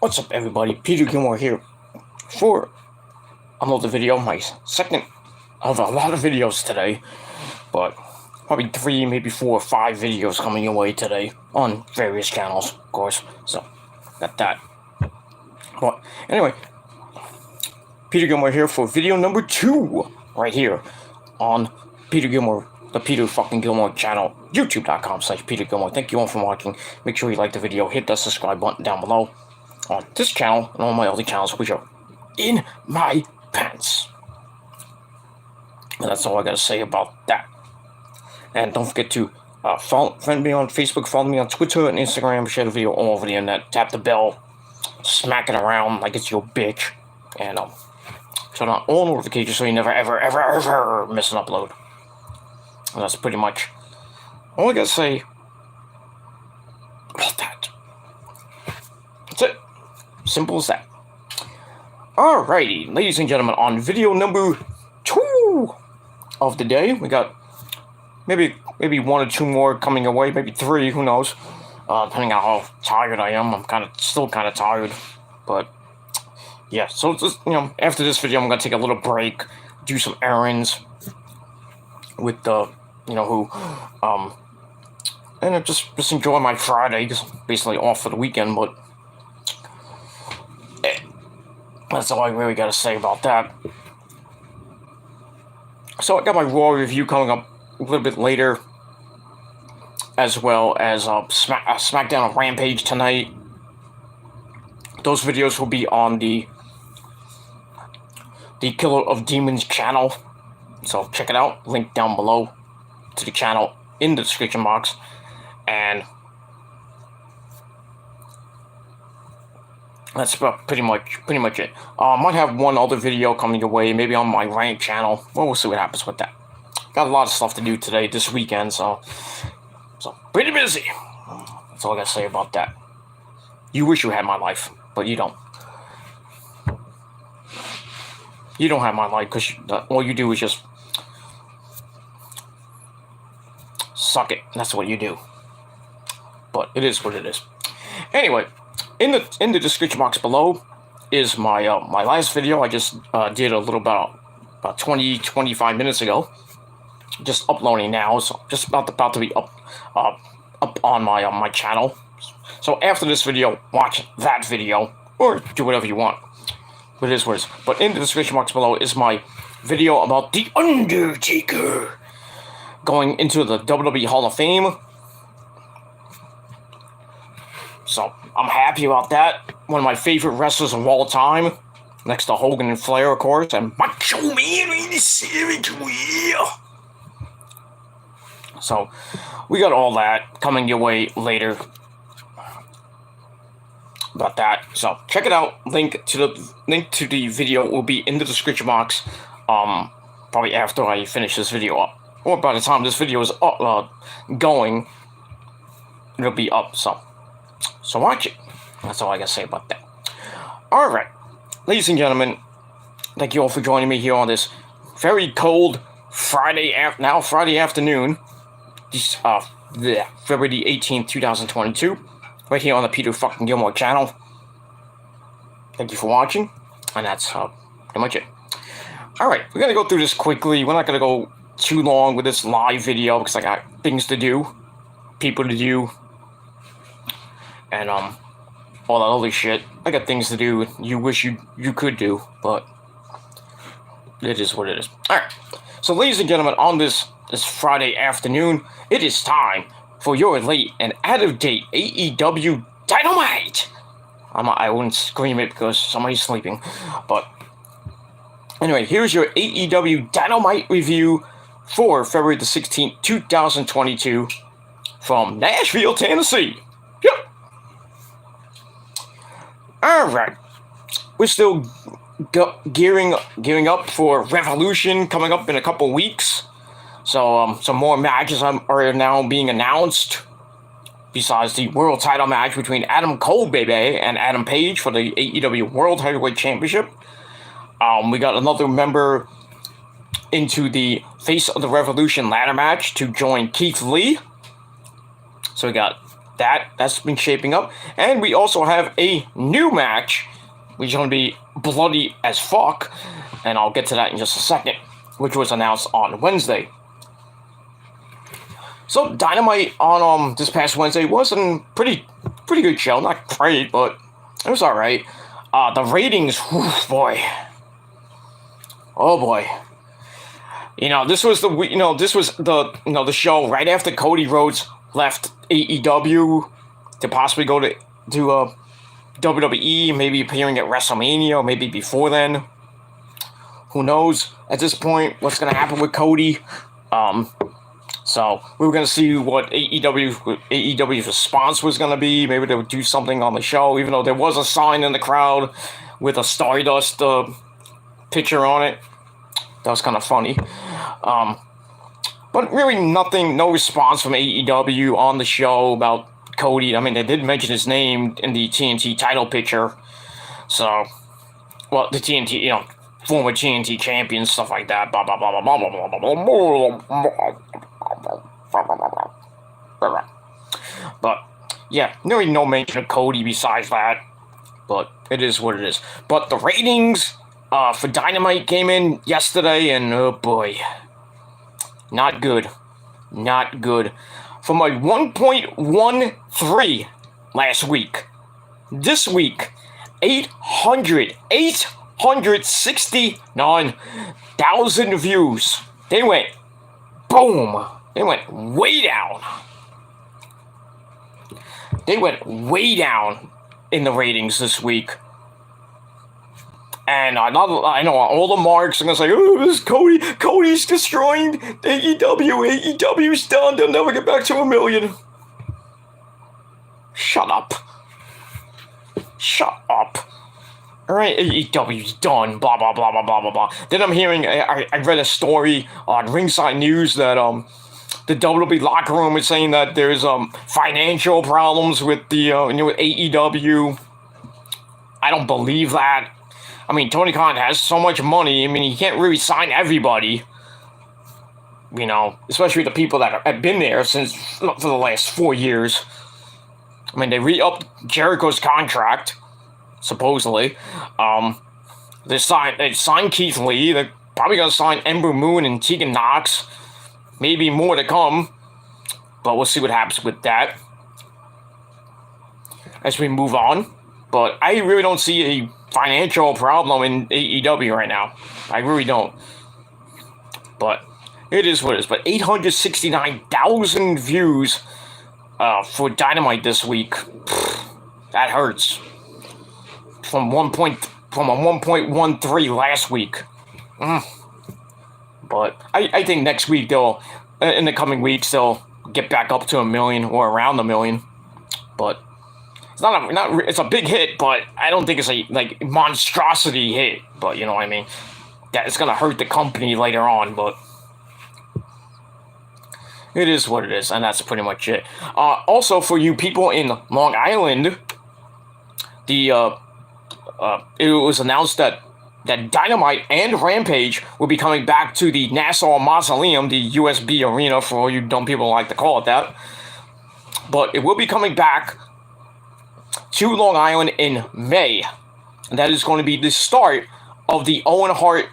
What's up, everybody? Peter Gilmore here for another video, my second of a lot of videos today, but probably 3, maybe 4 or 5 videos coming your way today on various channels, of course, so got that. But anyway, Peter Gilmore here for video number 2, right here on Peter Gilmore, the Peter fucking Gilmore channel, youtube.com/Peter Gilmore. Thank you all for watching. Make sure you like the video, hit the subscribe button down below on this channel and all my other channels, which are in my pants. And that's all I gotta say about that. And don't forget to friend me on Facebook, follow me on Twitter and Instagram, share the video all over the internet, tap the bell, smack it around like it's your bitch, and turn on all notifications so you never ever miss an upload. And that's pretty much all I gotta say about that. That's it. Simple as that. Alrighty, ladies and gentlemen, on video number 2 of the day, we got maybe 1 or 2 more coming away, maybe 3, who knows, depending on how tired I am. I'm still kind of tired, but yeah. So just, after this video, I'm gonna take a little break, do some errands with and just enjoy my Friday, because I'm basically off for the weekend, but that's all I really got to say about that. So I got my Raw review coming up a little bit later, as well as SmackDown and Rampage tonight. Those videos will be on the Killer of Demons channel, so check it out. Link down below to the channel in the description box. And that's pretty much it. I might have one other video coming your way, maybe on my rank channel. Well, we'll see what happens with that. Got a lot of stuff to do today, this weekend, so pretty busy. That's all I gotta say about that. You wish you had my life, but you don't. You don't have my life, because all you do is just suck it. That's what you do. But it is what it is. Anyway, in the description box below is my my last video. I just did a little about 25 minutes ago. Just uploading now, so just about to be up on my channel. So after this video, watch that video or do whatever you want. But it is what it is. But in the description box below is my video about The Undertaker going into the WWE Hall of Fame. So I'm happy about that. One of my favorite wrestlers of all time, next to Hogan and Flair, of course, and Macho Man in the cemetery. So we got all that coming your way later about that. So check it out. Link to the video will be in the description box. Probably after I finish this video up, or by the time this video is going, it'll be up. So watch it. That's all I gotta say about that. Alright, ladies and gentlemen, thank you all for joining me here on this very cold Friday afternoon, February the 18th, 2022, right here on the Peter fucking Gilmore channel. Thank you for watching, and that's pretty much it. Alright, we're gonna go through this quickly. We're not gonna go too long with this live video, because I got things to do, people to do, and all that other shit. I got things to do you wish you could do, but it is what it is. Alright, so ladies and gentlemen, on this Friday afternoon, it is time for your late and out-of-date AEW Dynamite. I wouldn't scream it because somebody's sleeping, but anyway, here's your AEW Dynamite review for February the 16th, 2022 from Nashville, Tennessee. Yep. Alright, we're still gearing up for Revolution coming up in a couple weeks. So some more matches are now being announced, besides the world title match between Adam Cole, baby, and Adam Page for the AEW World Heavyweight Championship. We got another member into the Face of the Revolution ladder match to join Keith Lee. So we got that's been shaping up. And we also have a new match, which is going to be bloody as fuck, and I'll get to that in just a second, which was announced on Wednesday. So Dynamite on this past Wednesday was a pretty good show. Not great, but it was all right. The ratings, boy, oh boy. This was the show right after Cody Rhodes left AEW to possibly go to WWE, maybe appearing at WrestleMania, or maybe before then. Who knows? At this point, what's going to happen with Cody? So we were going to see what AEW's response was going to be. Maybe they would do something on the show, even though there was a sign in the crowd with a Stardust picture on it. That was kind of funny. But really nothing, no response from AEW on the show about Cody. I mean, they did mention his name in the TNT title picture. So, well, the TNT, former TNT champion, stuff like that. Blah, blah, blah, blah, blah, blah, blah, blah. But, yeah, really no mention of Cody besides that. But it is what it is. But the ratings for Dynamite came in yesterday, and oh boy. Not good. Not good. From a 1.13 last week. This week, 869,000 views. They went boom. They went way down. They went way down in the ratings this week. And I know all the marks are going to say, oh, this is Cody's destroying AEW. AEW's done. They'll never get back to 1 million. Shut up. Shut up. Alright, AEW's done. Blah, blah, blah, blah, blah, blah, blah. Then I'm hearing, I read a story on Ringside News that the WWE locker room is saying that there's financial problems with the with AEW. I don't believe that. I mean, Tony Khan has so much money. I mean, he can't really sign everybody. Especially the people that have been there for the last 4 years. I mean, they re-upped Jericho's contract, supposedly. They signed Keith Lee. They're probably going to sign Ember Moon and Tegan Nox. Maybe more to come. But we'll see what happens with that as we move on. But I really don't see a financial problem in AEW right now. I really don't. But it is what it is. But 869,000 views for Dynamite this week. Pfft, that hurts. From a 1.13 last week. But I think next week in the coming weeks they'll get back up to 1 million or around 1 million. But it's a big hit, but I don't think it's a monstrosity hit. But you know what I mean. That it's gonna hurt the company later on, but it is what it is, and that's pretty much it. Also, for you people in Long Island, it was announced that Dynamite and Rampage will be coming back to the Nassau Mausoleum, the USB Arena, for all you dumb people like to call it that. But it will be coming back to Long Island in May. And that is going to be the start of the Owen Hart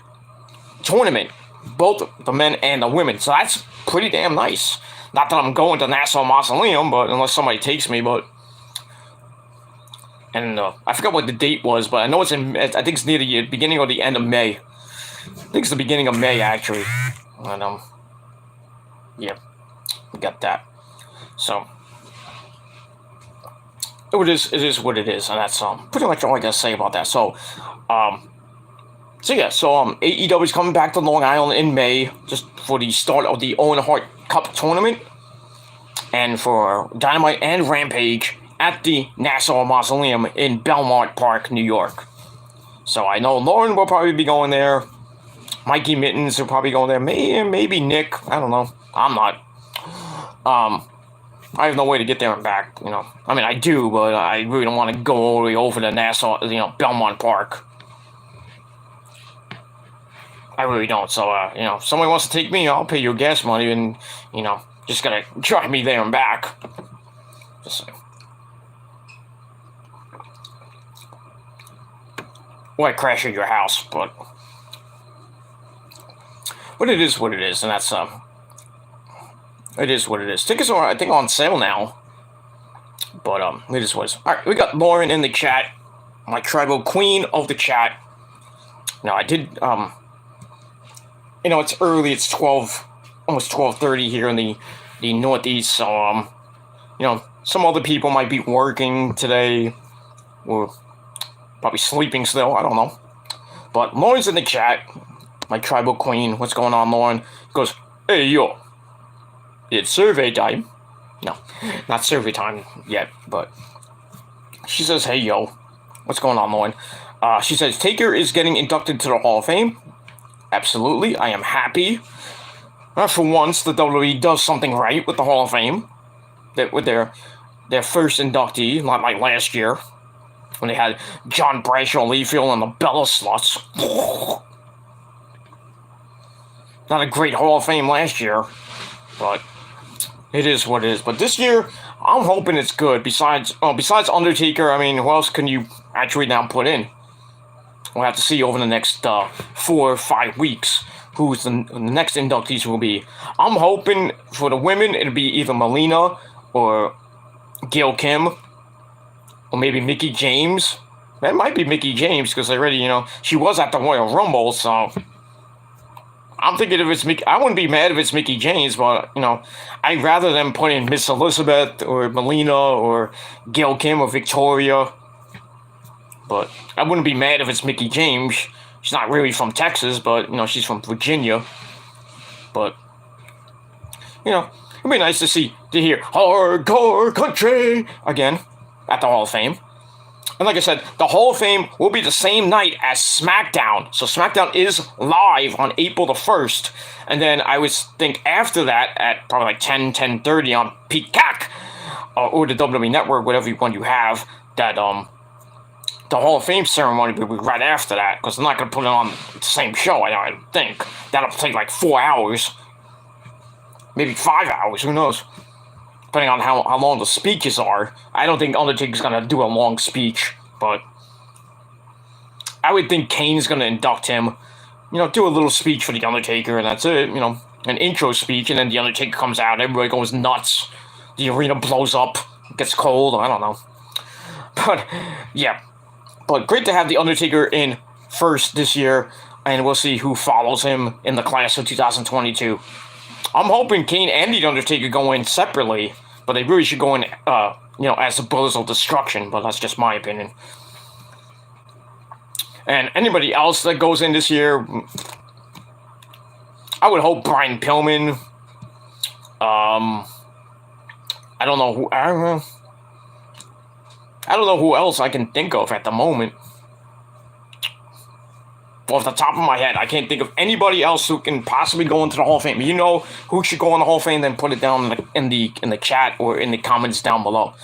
tournament, both the men and the women. So that's pretty damn nice. Not that I'm going to Nassau Mausoleum, but unless somebody takes me, but... And I forgot what the date was, but I know I think it's near the beginning or the end of May. I think it's the beginning of May, actually. And, yeah, we got that. So, it is what it is, and that's pretty much all I gotta say about that. So AEW is coming back to Long Island in May, just for the start of the Owen Hart Cup tournament, and for Dynamite and Rampage at the Nassau Mausoleum in Belmont Park, New York. So I know Lauren will probably be going there. Mikey Mittens will probably go there. Maybe Nick. I don't know. I'm not. I have no way to get there and back, I mean, I do, but I really don't want to go all the way over to Nassau, Belmont Park. I really don't. So, if somebody wants to take me, I'll pay you gas money and, just gotta drive me there and back. Just saying. Well, I crash at your house, but it is what it is, and that's it is what it is. Tickets are, I think, on sale now, but it is what it is. All right, we got Lauren in the chat, my tribal queen of the chat. Now I did it's early. It's 12, almost 12:30 here in the Northeast, so some other people might be working today, or probably sleeping still. I don't know. But Lauren's in the chat, my tribal queen. What's going on, Lauren? Goes, hey, yo. It's survey time. No, not survey time yet, but she says, hey, yo. What's going on, Lauren? She says, Taker is getting inducted to the Hall of Fame. Absolutely. I am happy. For once, the WWE does something right with the Hall of Fame. With their first inductee, not like last year, when they had John Bradshaw Layfield and the Bella Sluts. Not a great Hall of Fame last year, but it is what it is. But this year, I'm hoping it's good. Besides Undertaker, I mean, who else can you actually now put in? We'll have to see over the next 4 or 5 weeks who's the next inductees will be. I'm hoping for the women, it'll be either Melina or Gail Kim, or maybe Mickie James. That might be Mickie James, because already, she was at the Royal Rumble, so I'm thinking if it's Mickie, I wouldn't be mad if it's Mickie James, but, I'd rather them put in Miss Elizabeth, or Melina, or Gail Kim, or Victoria. But I wouldn't be mad if it's Mickie James. She's not really from Texas, but, she's from Virginia. But, it'd be nice to hear Hardcore Country again at the Hall of Fame. And like I said, the Hall of Fame will be the same night as SmackDown. So SmackDown is live on April the 1st. And then I would think after that, at probably like 10:30 on Peacock, or the WWE Network, whatever one you have, that the Hall of Fame ceremony will be right after that, because they're not going to put it on the same show, I think. That'll take like 4 hours. Maybe 5 hours, who knows? Depending on how long the speeches are. I don't think Undertaker's going to do a long speech, but I would think Kane's going to induct him. Do a little speech for the Undertaker, and that's it. An intro speech, and then the Undertaker comes out, everybody goes nuts. The arena blows up, gets cold, I don't know. But, yeah. But great to have the Undertaker in first this year, and we'll see who follows him in the class of 2022. I'm hoping Kane and the Undertaker go in separately, but they really should go in, as the Brothers of Destruction, but that's just my opinion. And anybody else that goes in this year, I would hope Brian Pillman. I don't know who. I don't know who else I can think of at the moment. Off the top of my head, I can't think of anybody else who can possibly go into the Hall of Fame. You know who should go in the Hall of Fame? Then put it down in the chat or in the comments down below,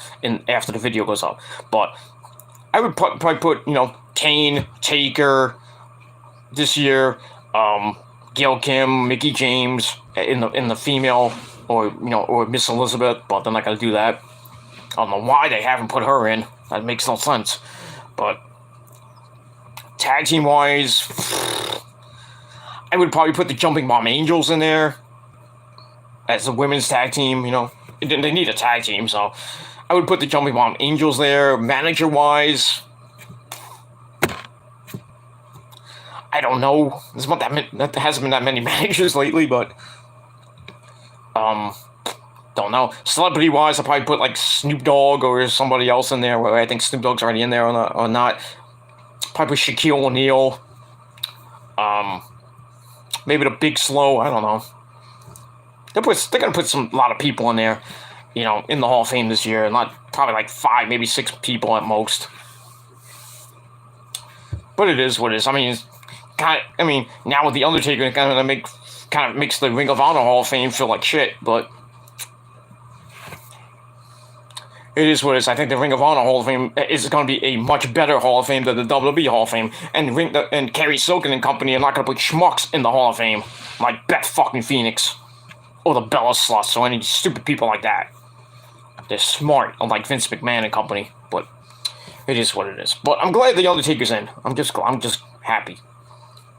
after the video goes up. But I would probably put Kane, Taker this year, Gail Kim, Mickie James in the female, or Miss Elizabeth. But they're not gonna do that. I don't know why they haven't put her in. That makes no sense. But tag team wise, I would probably put the Jumping Bomb Angels in there as a women's tag team. They need a tag team, so I would put the Jumping Bomb Angels there. Manager wise, I don't know. There's not that many, there hasn't been that many managers lately, but don't know. Celebrity wise, I'll probably put like Snoop Dogg or somebody else in there. Where I think Snoop Dogg's already in there or not. Probably Shaquille O'Neal. Maybe the Big Slow. I don't know. They're gonna put a lot of people in there, in the Hall of Fame this year. Not probably like 5, maybe 6 people at most. But it is what it is. I mean, now with the Undertaker, it kind of makes the Ring of Honor Hall of Fame feel like shit. But it is what it is. I think the Ring of Honor Hall of Fame is going to be a much better Hall of Fame than the WWE Hall of Fame. And Kerry Silken and company are not going to put schmucks in the Hall of Fame like Beth fucking Phoenix or the Bella Sluts or any stupid people like that. They're smart, unlike Vince McMahon and company. But it is what it is. But I'm glad the Undertaker's in. I'm just happy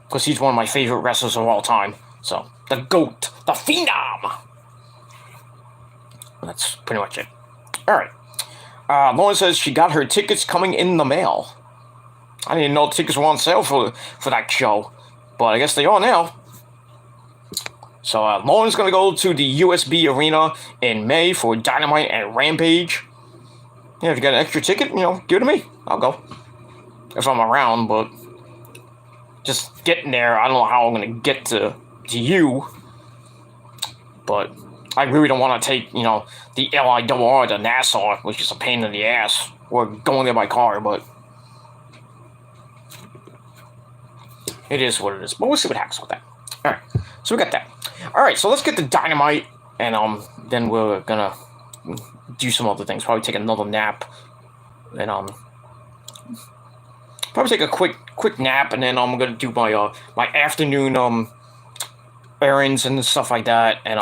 because he's one of my favorite wrestlers of all time. So the GOAT, the Phenom. That's pretty much it. All right. Lauren says she got her tickets coming in the mail. I didn't know tickets were on sale for that show, but I guess they are now. So Lauren's going to go to the USB Arena in May for Dynamite and Rampage. Yeah, if you got an extra ticket, give it to me. I'll go. If I'm around, but just getting there, I don't know how I'm going to get to you. But I really don't want to take, the LIRR to Nassau, which is a pain in the ass. Or going there by car, but it is what it is. But we'll see what happens with that. Alright, so we got that. Alright, so let's get the Dynamite, and then we're gonna do some other things. Probably take another nap, and probably take a quick nap, and then I'm gonna do my my afternoon errands and stuff like that. And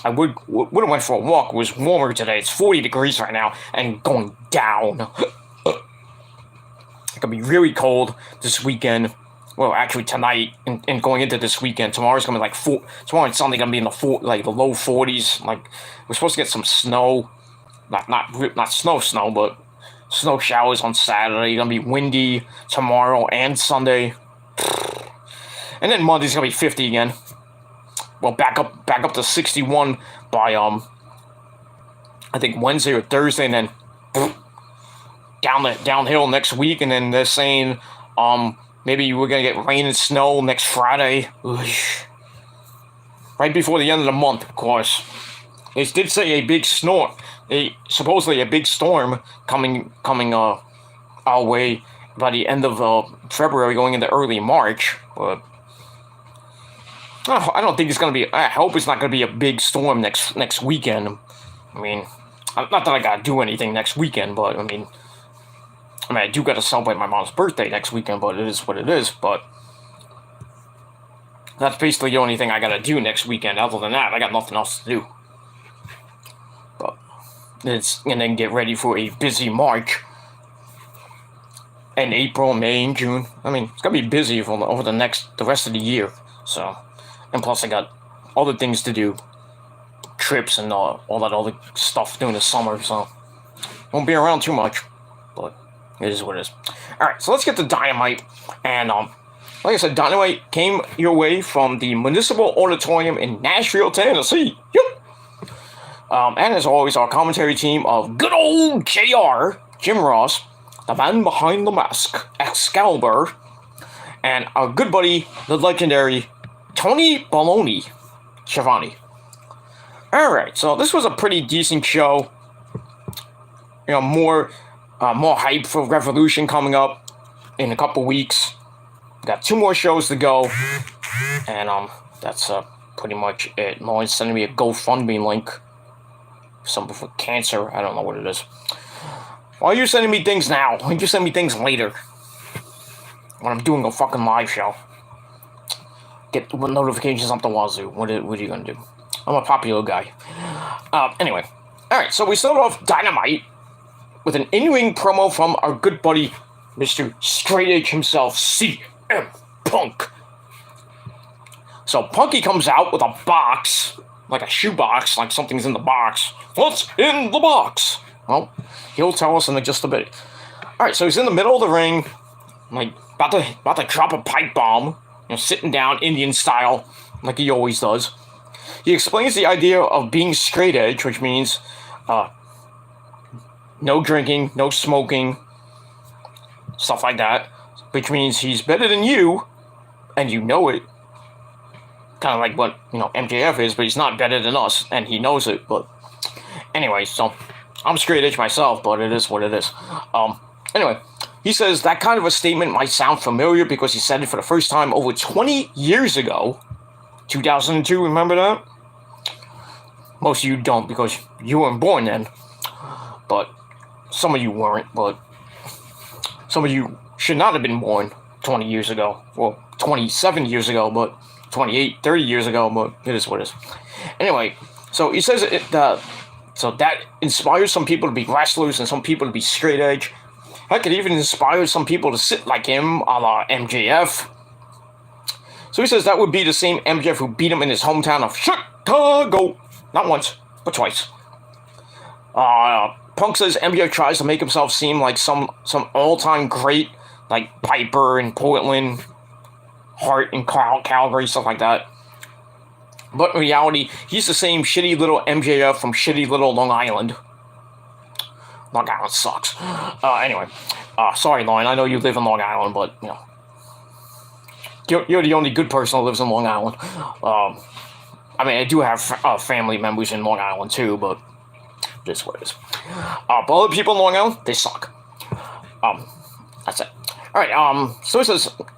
I would have went for a walk. It was warmer today. It's 40 degrees right now, and going down. It's gonna be really cold this weekend. Well, actually tonight and going into this weekend. Tomorrow's gonna be like tomorrow and Sunday gonna be in the the low 40s. Like we're supposed to get some snow, not snow, but snow showers on Saturday. Gonna be windy tomorrow and Sunday, and then Monday's gonna be 50 again. Well, back up to 61 by I think Wednesday or Thursday, and then downhill next week. And then they're saying maybe we're going to get rain and snow next Friday. Right before the end of the month, of course. They did say supposedly a big storm coming our way by the end of February, going into early March. But I don't think it's going to be... I hope it's not going to be a big storm next weekend. I mean, not that I got to do anything next weekend, but I mean, I do got to celebrate my mom's birthday next weekend, but it is what it is. But that's basically the only thing I got to do next weekend. Other than that, I got nothing else to do. But and then get ready for a busy March and April, May, and June. I mean, it's gonna be busy over the rest of the year. So, and plus I got other things to do, trips and all that other stuff during the summer. So, won't be around too much, but it is what it is. Alright, so let's get to Dynamite. And, like I said, Dynamite came your way from the Municipal Auditorium in Nashville, Tennessee. Yep. And as always, our commentary team of good old JR, Jim Ross, the man behind the mask, Excalibur, and our good buddy, the legendary Tony Baloney Schiavone. Alright, so this was a pretty decent show. More hype for Revolution coming up in a couple weeks. Got 2 more shows to go, and that's pretty much it. Lauren's sending me a GoFundMe link. Something for cancer. I don't know what it is. Why are you sending me things now? Why don't you send me things later? When I'm doing a fucking live show. Get notifications up the wazoo. What are you gonna do? I'm a popular guy. Anyway. Alright, so we start off Dynamite with an in-ring promo from our good buddy, Mr. Straight Edge himself, CM Punk. So Punky comes out with a box, like a shoebox, like something's in the box. What's in the box? Well, he'll tell us in just a bit. Alright, so he's in the middle of the ring, like, about to drop a pipe bomb, sitting down Indian style, like he always does. He explains the idea of being straight edge, which means, no drinking, no smoking, stuff like that, which means he's better than you, and you know it. Kind of like what, MJF is, but he's not better than us, and he knows it. But anyway, so I'm straight edge myself, but it is what it is. Anyway, he says that kind of a statement might sound familiar because he said it for the first time over 20 years ago. 2002, remember that? Most of you don't because you weren't born then. But some of you weren't, but some of you should not have been born 20 years ago. Well, 27 years ago, but 28, 30 years ago, but it is what it is. Anyway, so he says So that inspires some people to be wrestlers and some people to be straight edge. Heck, it even inspires some people to sit like him, a la MJF. So he says that would be the same MJF who beat him in his hometown of Chicago. Not once, but twice. Punk says MJF tries to make himself seem like some all-time great, like Piper in Portland, Hart in Calgary, stuff like that. But in reality, he's the same shitty little MJF from shitty little Long Island. Long Island sucks. Anyway, sorry, Lauren. I know you live in Long Island, but, you know, you're the only good person who lives in Long Island. I mean, I do have family members in Long Island, too, but this is what it is. But other people in Long Island, they suck. That's it. Alright, so it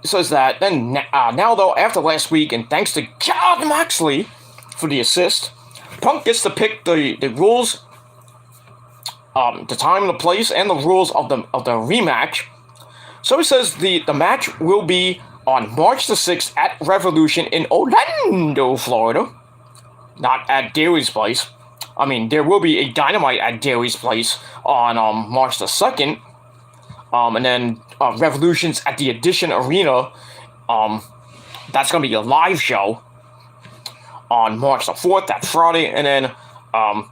says that, then, now though, after last week, and thanks to John Moxley for the assist, Punk gets to pick the rules, the time, the place, and the rules of the rematch. So it says the match will be on March the 6th at Revolution in Orlando, Florida. Not at Daily's Place. I mean, there will be a Dynamite at Daily's Place on March the 2nd. And then Revolution's at the Edition Arena. That's going to be a live show on March the 4th, that Friday. And then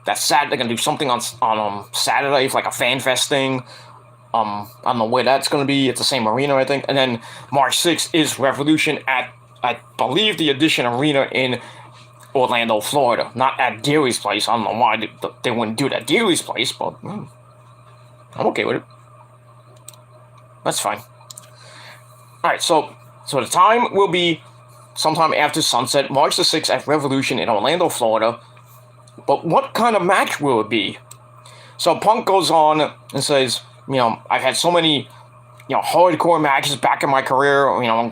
that Saturday, they're going to do something on Saturday, like a fan fest thing. I don't know where that's going to be. It's the same arena, I think. And then March 6th is Revolution at, I believe, the Edition Arena in Orlando, Florida. Not at Daily's Place. I don't know why they wouldn't do it at Daily's Place, but I'm okay with it. That's fine. Alright, so the time will be sometime after sunset, March the 6th at Revolution in Orlando, Florida. But what kind of match will it be? So Punk goes on and says, you know, I've had so many, you know, hardcore matches back in my career. I'm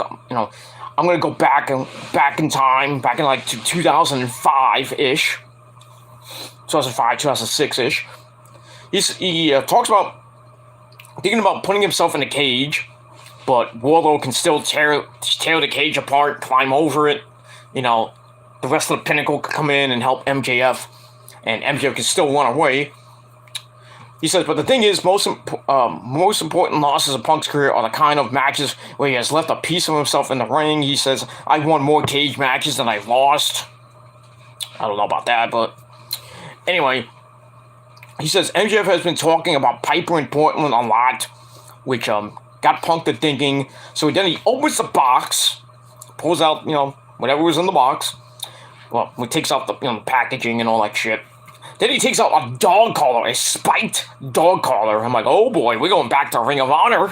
gonna go back in time, back in like 2005-ish, 2005, 2006-ish. He talks about thinking about putting himself in a cage, but Wardlow can still tear the cage apart, climb over it. You know, the rest of the Pinnacle could come in and help MJF, and MJF can still run away. He says, but the thing is, most important losses of Punk's career are the kind of matches where he has left a piece of himself in the ring. He says, I've won more cage matches than I've lost. I don't know about that, but anyway, he says MJF has been talking about Piper in Portland a lot, which got Punk to thinking. So then he opens the box, pulls out, you know, whatever was in the box. Well, he takes out the, you know, the packaging and all that shit. Then he takes out a dog collar, a spiked dog collar. I'm like, oh boy, we're going back to Ring of Honor.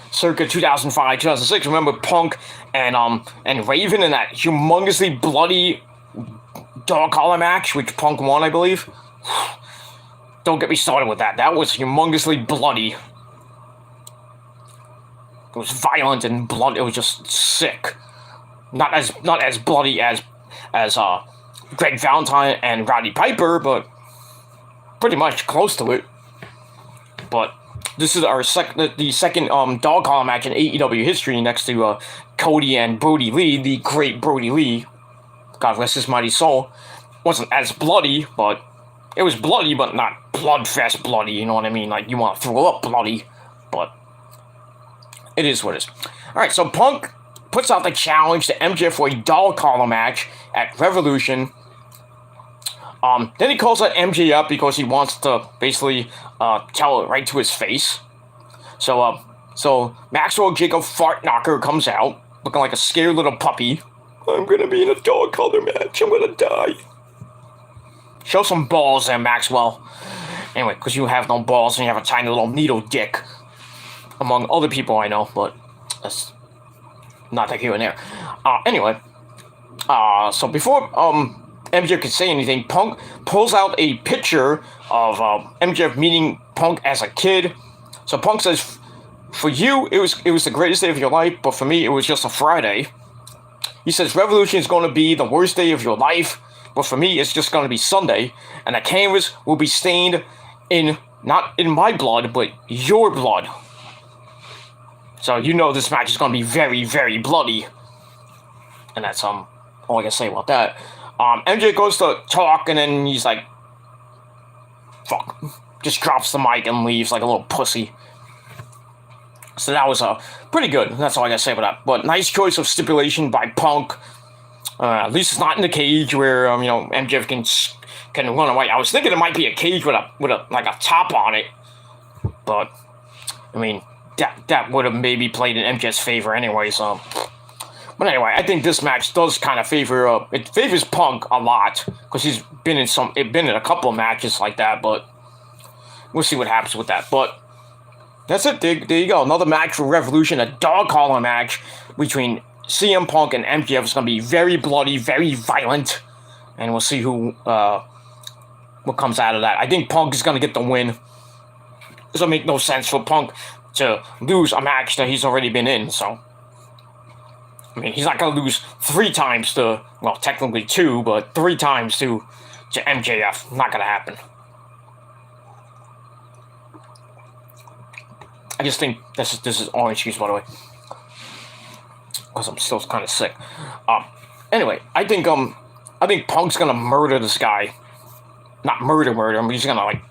Circa 2005, 2006. Remember Punk and Raven in that humongously bloody dog collar match, which Punk won, I believe. Don't get me started with that. That was humongously bloody. It was violent and bloody. It was just sick. Not as bloody as Greg Valentine and Roddy Piper, but pretty much close to it. But this is our the second dog collar match in AEW history, next to Cody and Brody Lee, the great Brody Lee. God rest his mighty soul. Wasn't as bloody, but it was bloody, but not bloodfest bloody. You know what I mean? Like you want to throw up bloody, but it is what it is. All right, so Punk puts out the challenge to MJF for a dog collar match at Revolution. Then he calls out MJ up because he wants to basically tell it right to his face. So Maxwell Jacob Fart Knocker comes out, looking like a scared little puppy. I'm gonna be in a dog collar match. I'm gonna die. Show some balls there, Maxwell. Anyway, because you have no balls and you have a tiny little needle dick. Among other people I know, but that's not that here and there. Anyway, so before MJF could say anything, Punk pulls out a picture of MJF meeting Punk as a kid. So Punk says, for you, it was the greatest day of your life, but for me, it was just a Friday. He says, Revolution is going to be the worst day of your life, but for me, it's just going to be Sunday, and the canvas will be stained in, not in my blood, but your blood. So you know this match is going to be very, very bloody. And that's all I can say about that. MJ goes to talk, and then he's like, fuck. Just drops the mic and leaves like a little pussy. So that was pretty good. That's all I gotta say about that. But nice choice of stipulation by Punk. At least it's not in the cage where MJF can run away. I was thinking it might be a cage with a like a top on it, but I mean that would have maybe played in MJF's favor anyway. So, but anyway, I think this match does kind of favor it favors Punk a lot because he's been in a couple of matches like that. But we'll see what happens with that. But that's it. There you go. Another match for Revolution, a dog collar match between CM Punk and MJF. Is going to be very bloody, very violent, and we'll see what comes out of that. I think Punk is going to get the win. It doesn't make no sense for Punk to lose a match that he's already been in. So, I mean, he's not going to lose 3 times to, well, technically 2, but 3 times to MJF. Not going to happen. I just think this is orange juice, by the way, because I'm still kind of sick. Anyway, I think Punk's gonna murder this guy. Not murder him. He's gonna like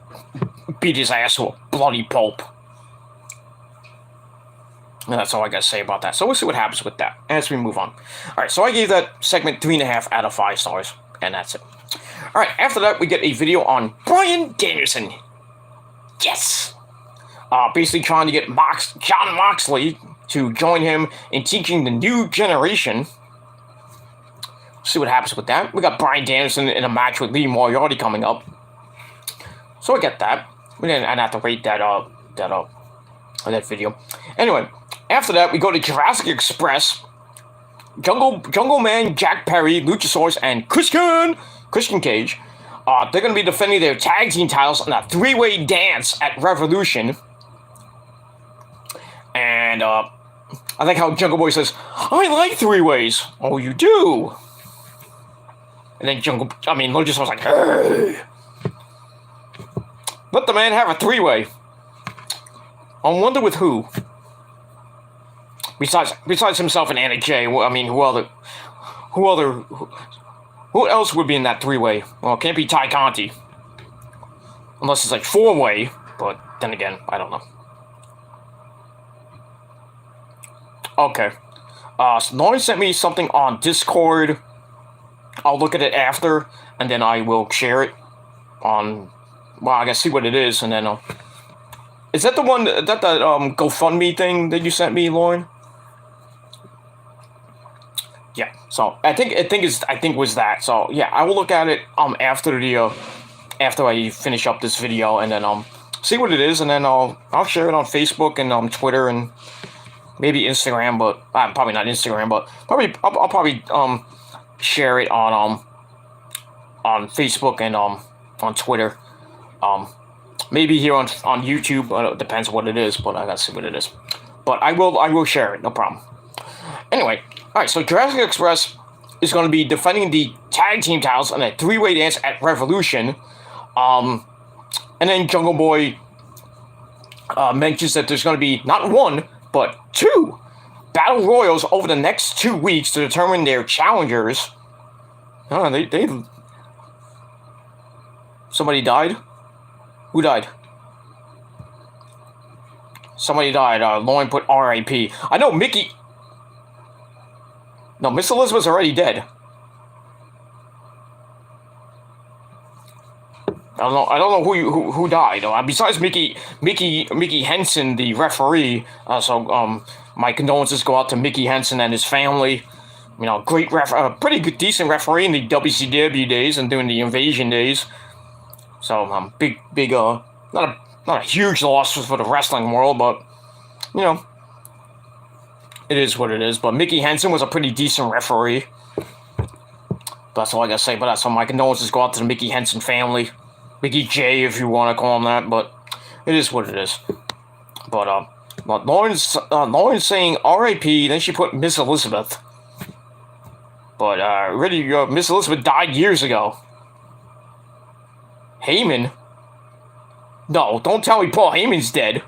beat his ass to a bloody pulp. And that's all I gotta say about that. So we'll see what happens with that as we move on. All right. So I gave that segment 3.5 out of 5 stars, and that's it. All right. After that, we get a video on Bryan Danielson. Yes. Basically trying to get Jon Moxley to join him in teaching the new generation. See what happens with that. We got Bryan Danielson in a match with Lee Moriarty coming up. So I get that. We didn't have to wait that video. Anyway, after that we go to Jurassic Express. Jungle Man, Jack Perry, Luchasaurus, and Christian Cage. They're going to be defending their tag team titles in a 3-way dance at Revolution. And I like how Jungle Boy says, "I like 3-ways." Oh, you do? And then Luchasaurus was like, "Hey, let the man have a 3-way." I wonder with who? Besides himself and Anna Jay, I mean, who else would be in that 3-way? Well, it can't be Ty Conti. Unless it's like 4-way, but then again, I don't know. Okay. So Lauren sent me something on Discord. I'll look at it after, and then I will share it on, well, I gotta see what it is, and then is that the one, that GoFundMe thing that you sent me, Lauren? Yeah, so I think it was that. So yeah, I will look at it after I finish up this video, and then see what it is, and then I'll share it on Facebook and Twitter and maybe Instagram, but probably not Instagram, but I'll probably share it on Facebook and on Twitter. Maybe here on YouTube. It depends what it is, but I gotta see what it is. But I will share it, no problem. Anyway, all right. So Jurassic Express is going to be defending the tag team titles in a 3-way dance at Revolution. And then Jungle Boy mentions that there's going to be not 1, but 2 battle royals over the next 2 weeks to determine their challengers. They somebody died. Who died? Somebody died. Lauren put R.I.P. I know Mickey. No, Miss Elizabeth's already dead. I don't know who died. Besides Mickey Henson, the referee. So my condolences go out to Mickey Henson and his family. You know, great pretty good, decent referee in the WCW days and during the Invasion days. So big, not a huge loss for the wrestling world, but you know, it is what it is. But Mickey Henson was a pretty decent referee. That's all I gotta say about that. So my condolences go out to the Mickey Henson family. Mickey J, if you want to call him that, but it is what it is. But Lauren's saying R.I.P. Then she put Miss Elizabeth. But really, Miss Elizabeth died years ago. Heyman? No, don't tell me Paul Heyman's dead.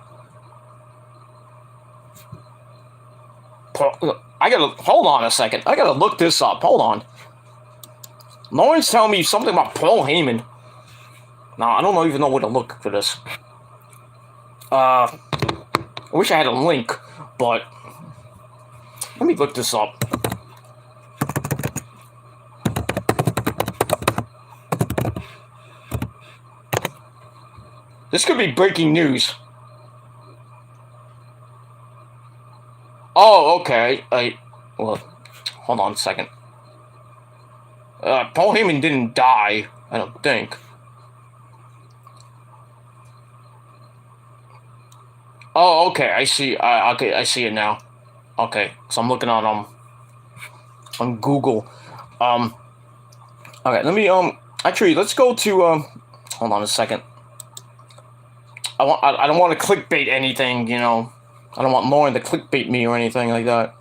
Hold on a second. I gotta look this up. Hold on. Lauren's telling me something about Paul Heyman. Now, I don't even know where to look for this. I wish I had a link, but let me look this up. This could be breaking news. Oh, okay. Well, hold on a second. Paul Heyman didn't die, I don't think. Oh, okay, I see. Okay, I see it now. Okay, so I'm looking on Google. Okay, let me actually let's go to hold on a second. I don't want to clickbait anything, you know. I don't want Lauren to clickbait me or anything like that,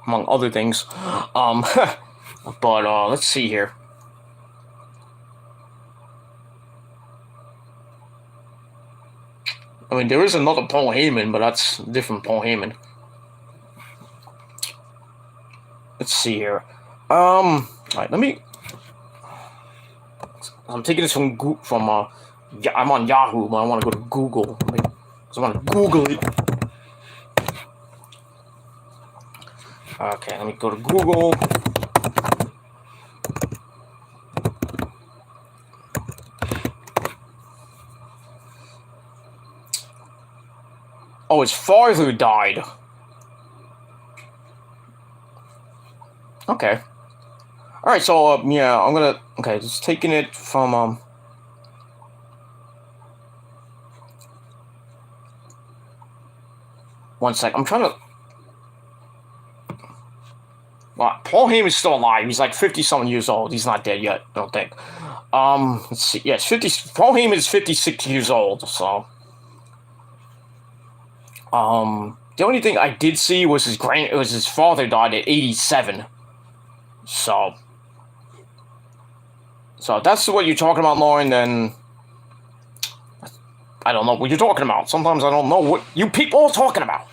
among other things. But let's see here. I mean, there is another Paul Heyman, but that's different Paul Heyman. Let's see here. All right, let me. I'm taking this from I'm on Yahoo, but I want to go to Google. I want to Google it. Okay, let me go to Google. Oh, his father died. Okay. Alright, so, yeah, I'm gonna... Okay, just taking it from, one sec. I'm trying to... Well, Paul Heyman's still alive. He's like 50-something years old. He's not dead yet, I don't think. Let's see. Yeah, Paul Heyman is 56 years old, so... The only thing I did see was his father died at 87. So if that's what you're talking about, Lauren, then I don't know what you're talking about. Sometimes I don't know what you people are talking about.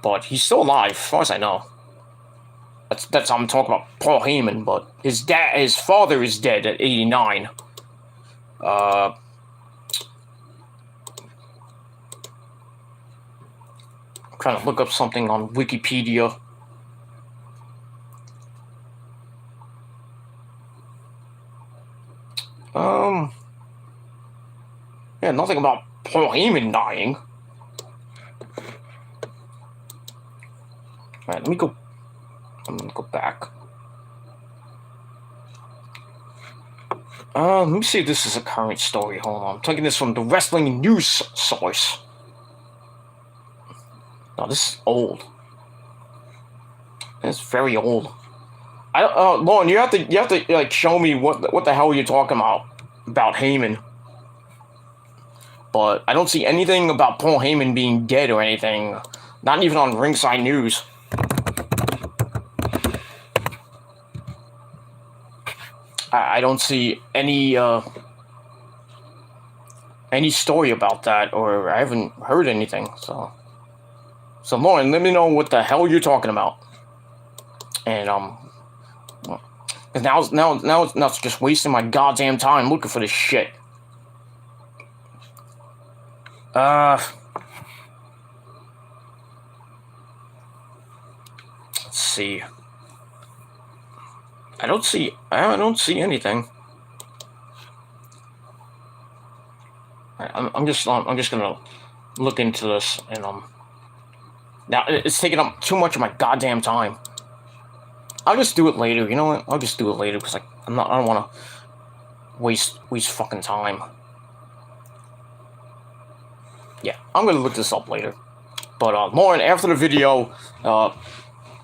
But he's still alive, as far as I know. That's how I'm talking about Paul Heyman, but his father is dead at 89. Trying to look up something on Wikipedia. Yeah, nothing about Paul Heyman dying. Alright, I'm gonna go back. Let me see if this is a current story. Hold on. I'm taking this from the wrestling news source. No, this is old. It's very old. Lauren, you have to like show me what the hell you're talking about Heyman. But I don't see anything about Paul Heyman being dead or anything. Not even on Ringside News. I don't see any story about that, or I haven't heard anything. So Lauren, let me know what the hell you're talking about. And because now it's just wasting my goddamn time looking for this shit. Let's see. I don't see anything. I'm just gonna look into this, and now it's taking up too much of my goddamn time. I'll just do it later. You know what? I'll just do it later because I don't want to waste fucking time. Yeah, I'm gonna look this up later. But Lauren, after the video,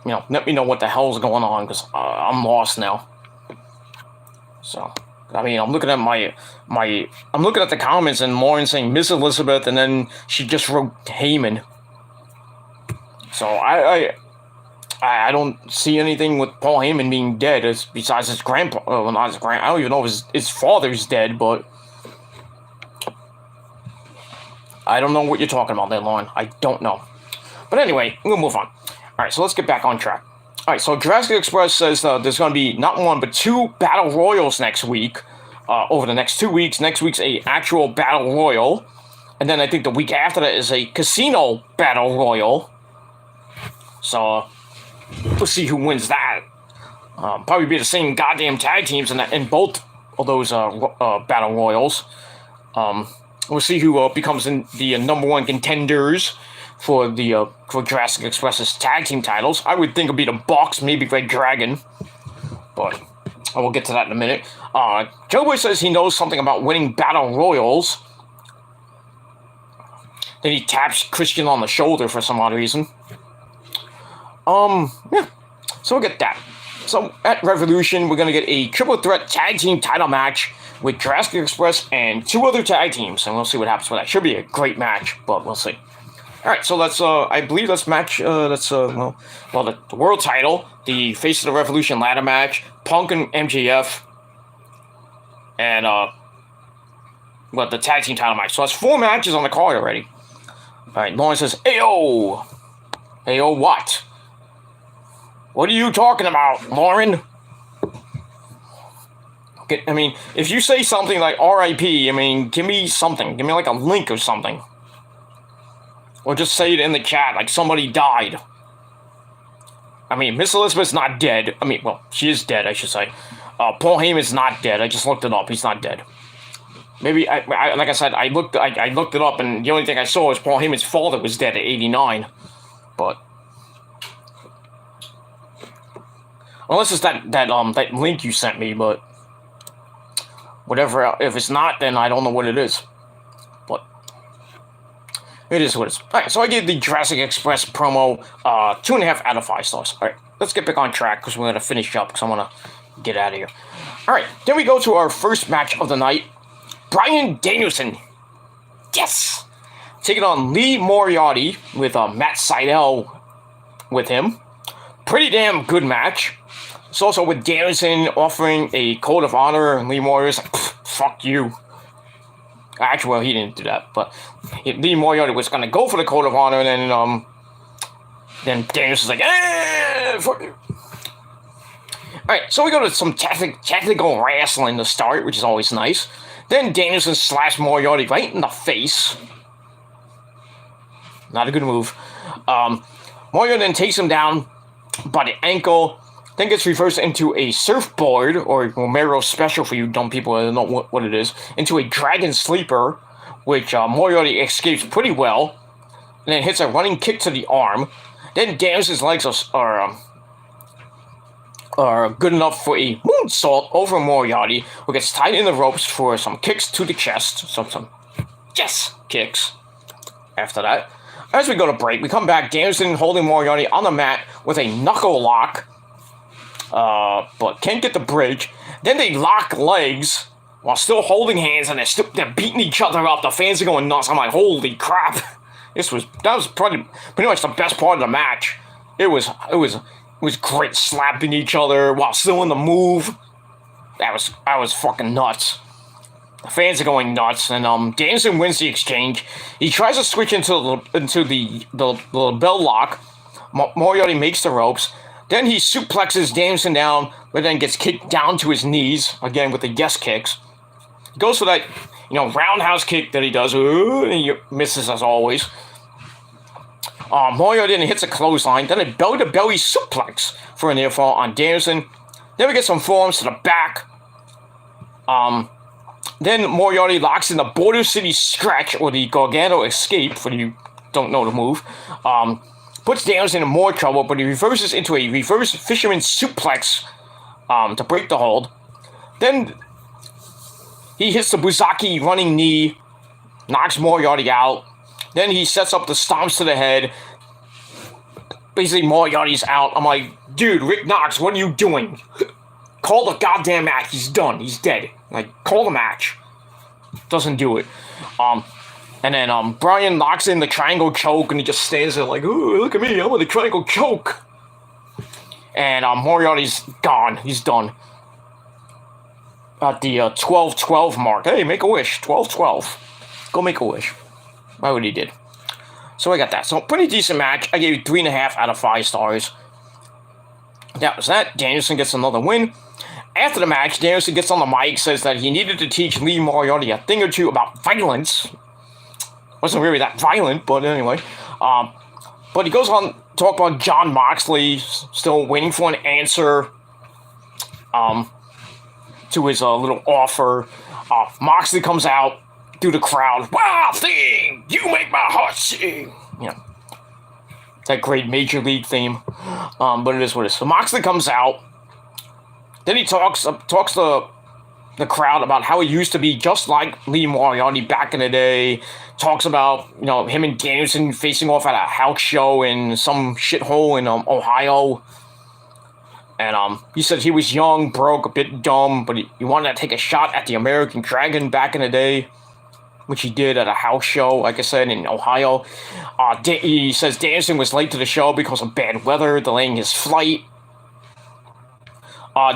you know, let me know what the hell's going on, because I'm lost now. So, I mean, I'm looking at I'm looking at the comments, and Lauren saying Miss Elizabeth, and then she just wrote Heyman. So I don't see anything with Paul Heyman being dead, besides his grandpa. Well, not his grandpa. I don't even know if his father's dead, but I don't know what you're talking about there, Lauren. I don't know. But anyway, we'll move on. Alright, so let's get back on track. Alright, so Jurassic Express says there's going to be not one, but 2 Battle Royals next week. Over the next 2 weeks. Next week's a actual Battle Royal. And then I think the week after that is a Casino Battle Royal. So, we'll see who wins that. Probably be the same goddamn tag teams in both of those Battle Royals. We'll see who becomes the #1 contenders for Jurassic Express's tag team titles. I would think it'd be the Bucks, maybe Red Dragon. But I will get to that in a minute. Joe Boy says he knows something about winning Battle Royals. Then he taps Christian on the shoulder for some odd reason. Yeah. So we'll get that. So at Revolution, we're going to get a triple threat tag team title match with Jurassic Express and 2 other tag teams. And we'll see what happens with that. Should be a great match, but we'll see. Alright, so let's, I believe let's match, the world title, the Face of the Revolution ladder match, Punk and MJF, and, the tag team title match. So that's 4 matches on the card already. Alright, Lauren says, Ayo! Ayo what? What are you talking about, Lauren? Okay, I mean, if you say something like R.I.P., I mean, give me something. Give me like a link or something. Or just say it in the chat, like somebody died. I mean, Miss Elizabeth's not dead. I mean, well, she is dead, I should say. Paul Heyman's not dead. I just looked it up. He's not dead. Maybe, like I said, I looked it up, and the only thing I saw was Paul Heyman's father was dead at 89. But unless it's that link you sent me, but whatever. If it's not, then I don't know what it is. But it is what it is. Alright, so I gave the Jurassic Express promo 2.5 out of 5 stars. Alright, let's get back on track because we're going to finish up because I want to get out of here. Alright, then we go to our first match of the night. Bryan Danielson. Yes! Taking on Lee Moriarty with Matt Sydal with him. Pretty damn good match. It's also with Danielson offering a code of honor, and Lee Moriarty's like, fuck you. Actually, well, he didn't do that, but Lee Moriarty was going to go for the code of honor, and then Danielson's like, fuck you. Alright, so we go to some technical wrestling to start, which is always nice. Then Danielson slaps Moriarty right in the face. Not a good move. Moriarty then takes him down by the ankle, then gets reversed into a surfboard, or Romero special for you dumb people that don't know what it is, into a dragon sleeper, which Moriarty escapes pretty well, and then hits a running kick to the arm. Then Danielson's legs are good enough for a moonsault over Moriarty, who gets tied in the ropes for some kicks to the chest, some yes kicks. After that, as we go to break, we come back, Danielson holding Moriarty on the mat with a knuckle lock. But can't get the bridge. Then they lock legs while still holding hands, and they're beating each other up. The fans are going nuts. I'm like, holy crap! That was pretty much the best part of the match. It was great, slapping each other while still in the move. That was fucking nuts. The fans are going nuts, and Danielson wins the exchange. He tries to switch into the bell lock. Moriarty makes the ropes. Then he suplexes Danielson down, but then gets kicked down to his knees, again with the yes kicks. He goes for that, roundhouse kick that he does, and he misses as always. Moriarty then hits a clothesline, then a belly-to-belly suplex for a near fall on Danielson. Then we get some forearms to the back. Then Moriarty locks in the Border City Stretch, or the Gargano Escape, for you don't know the move. Puts Danielson in more trouble, but he reverses into a reverse fisherman suplex to break the hold. Then he hits the Buzaki running knee, knocks Moriarty out. Then he sets up the stomps to the head. Basically, Moriarty's out. I'm like, dude, Rick Knox, what are you doing? Call the goddamn match. He's done. He's dead. Like, call the match. Doesn't do it. And then Bryan locks in the triangle choke, and he just stands there like, ooh, look at me, I'm with the triangle choke. And Moriarty's gone. He's done. At the 12-12 mark. Hey, make a wish. 12-12. Go make a wish. Why would he did. So I got that. So pretty decent match. I gave it 3.5 out of 5 stars. that was that. Danielson gets another win. After the match, Danielson gets on the mic, says that he needed to teach Lee Moriarty a thing or two about violence. Wasn't really that violent, but anyway. But he goes on to talk about Jon Moxley, still waiting for an answer to his little offer. Moxley comes out through the crowd. Wow, thing! You make my heart sing! You know, that great Major League theme. But it is what it is. So Moxley comes out. Then he talks to the crowd about how he used to be just like Lee Moriarty back in the day. Talks about, you know, him and Danielson facing off at a house show in some shithole in Ohio. And he said he was young, broke, a bit dumb, but he wanted to take a shot at the American Dragon back in the day, which he did at a house show, like I said, in Ohio. He says Danielson was late to the show because of bad weather, delaying his flight.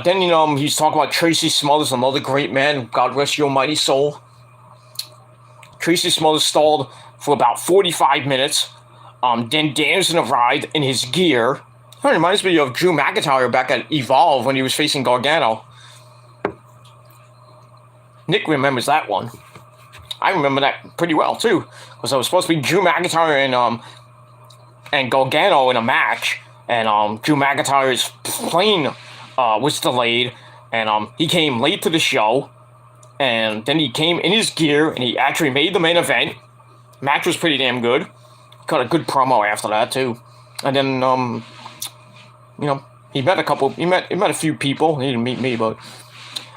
Then, you know, he's talking about Tracy Smothers, another great man. God rest your mighty soul. Tracy Smothers stalled for about 45 minutes. Then Danielson arrived in his gear. It reminds me of Drew McIntyre back at Evolve when he was facing Gargano. Nick remembers that one. I remember that pretty well, too. Because it was supposed to be Drew McIntyre and Gargano in a match. And Drew McIntyre's plane was delayed. And he came late to the show. And then he came in his gear, and he actually made the main event. Match was pretty damn good. Got a good promo after that, too. And then, you know, he met a few people. He didn't meet me, but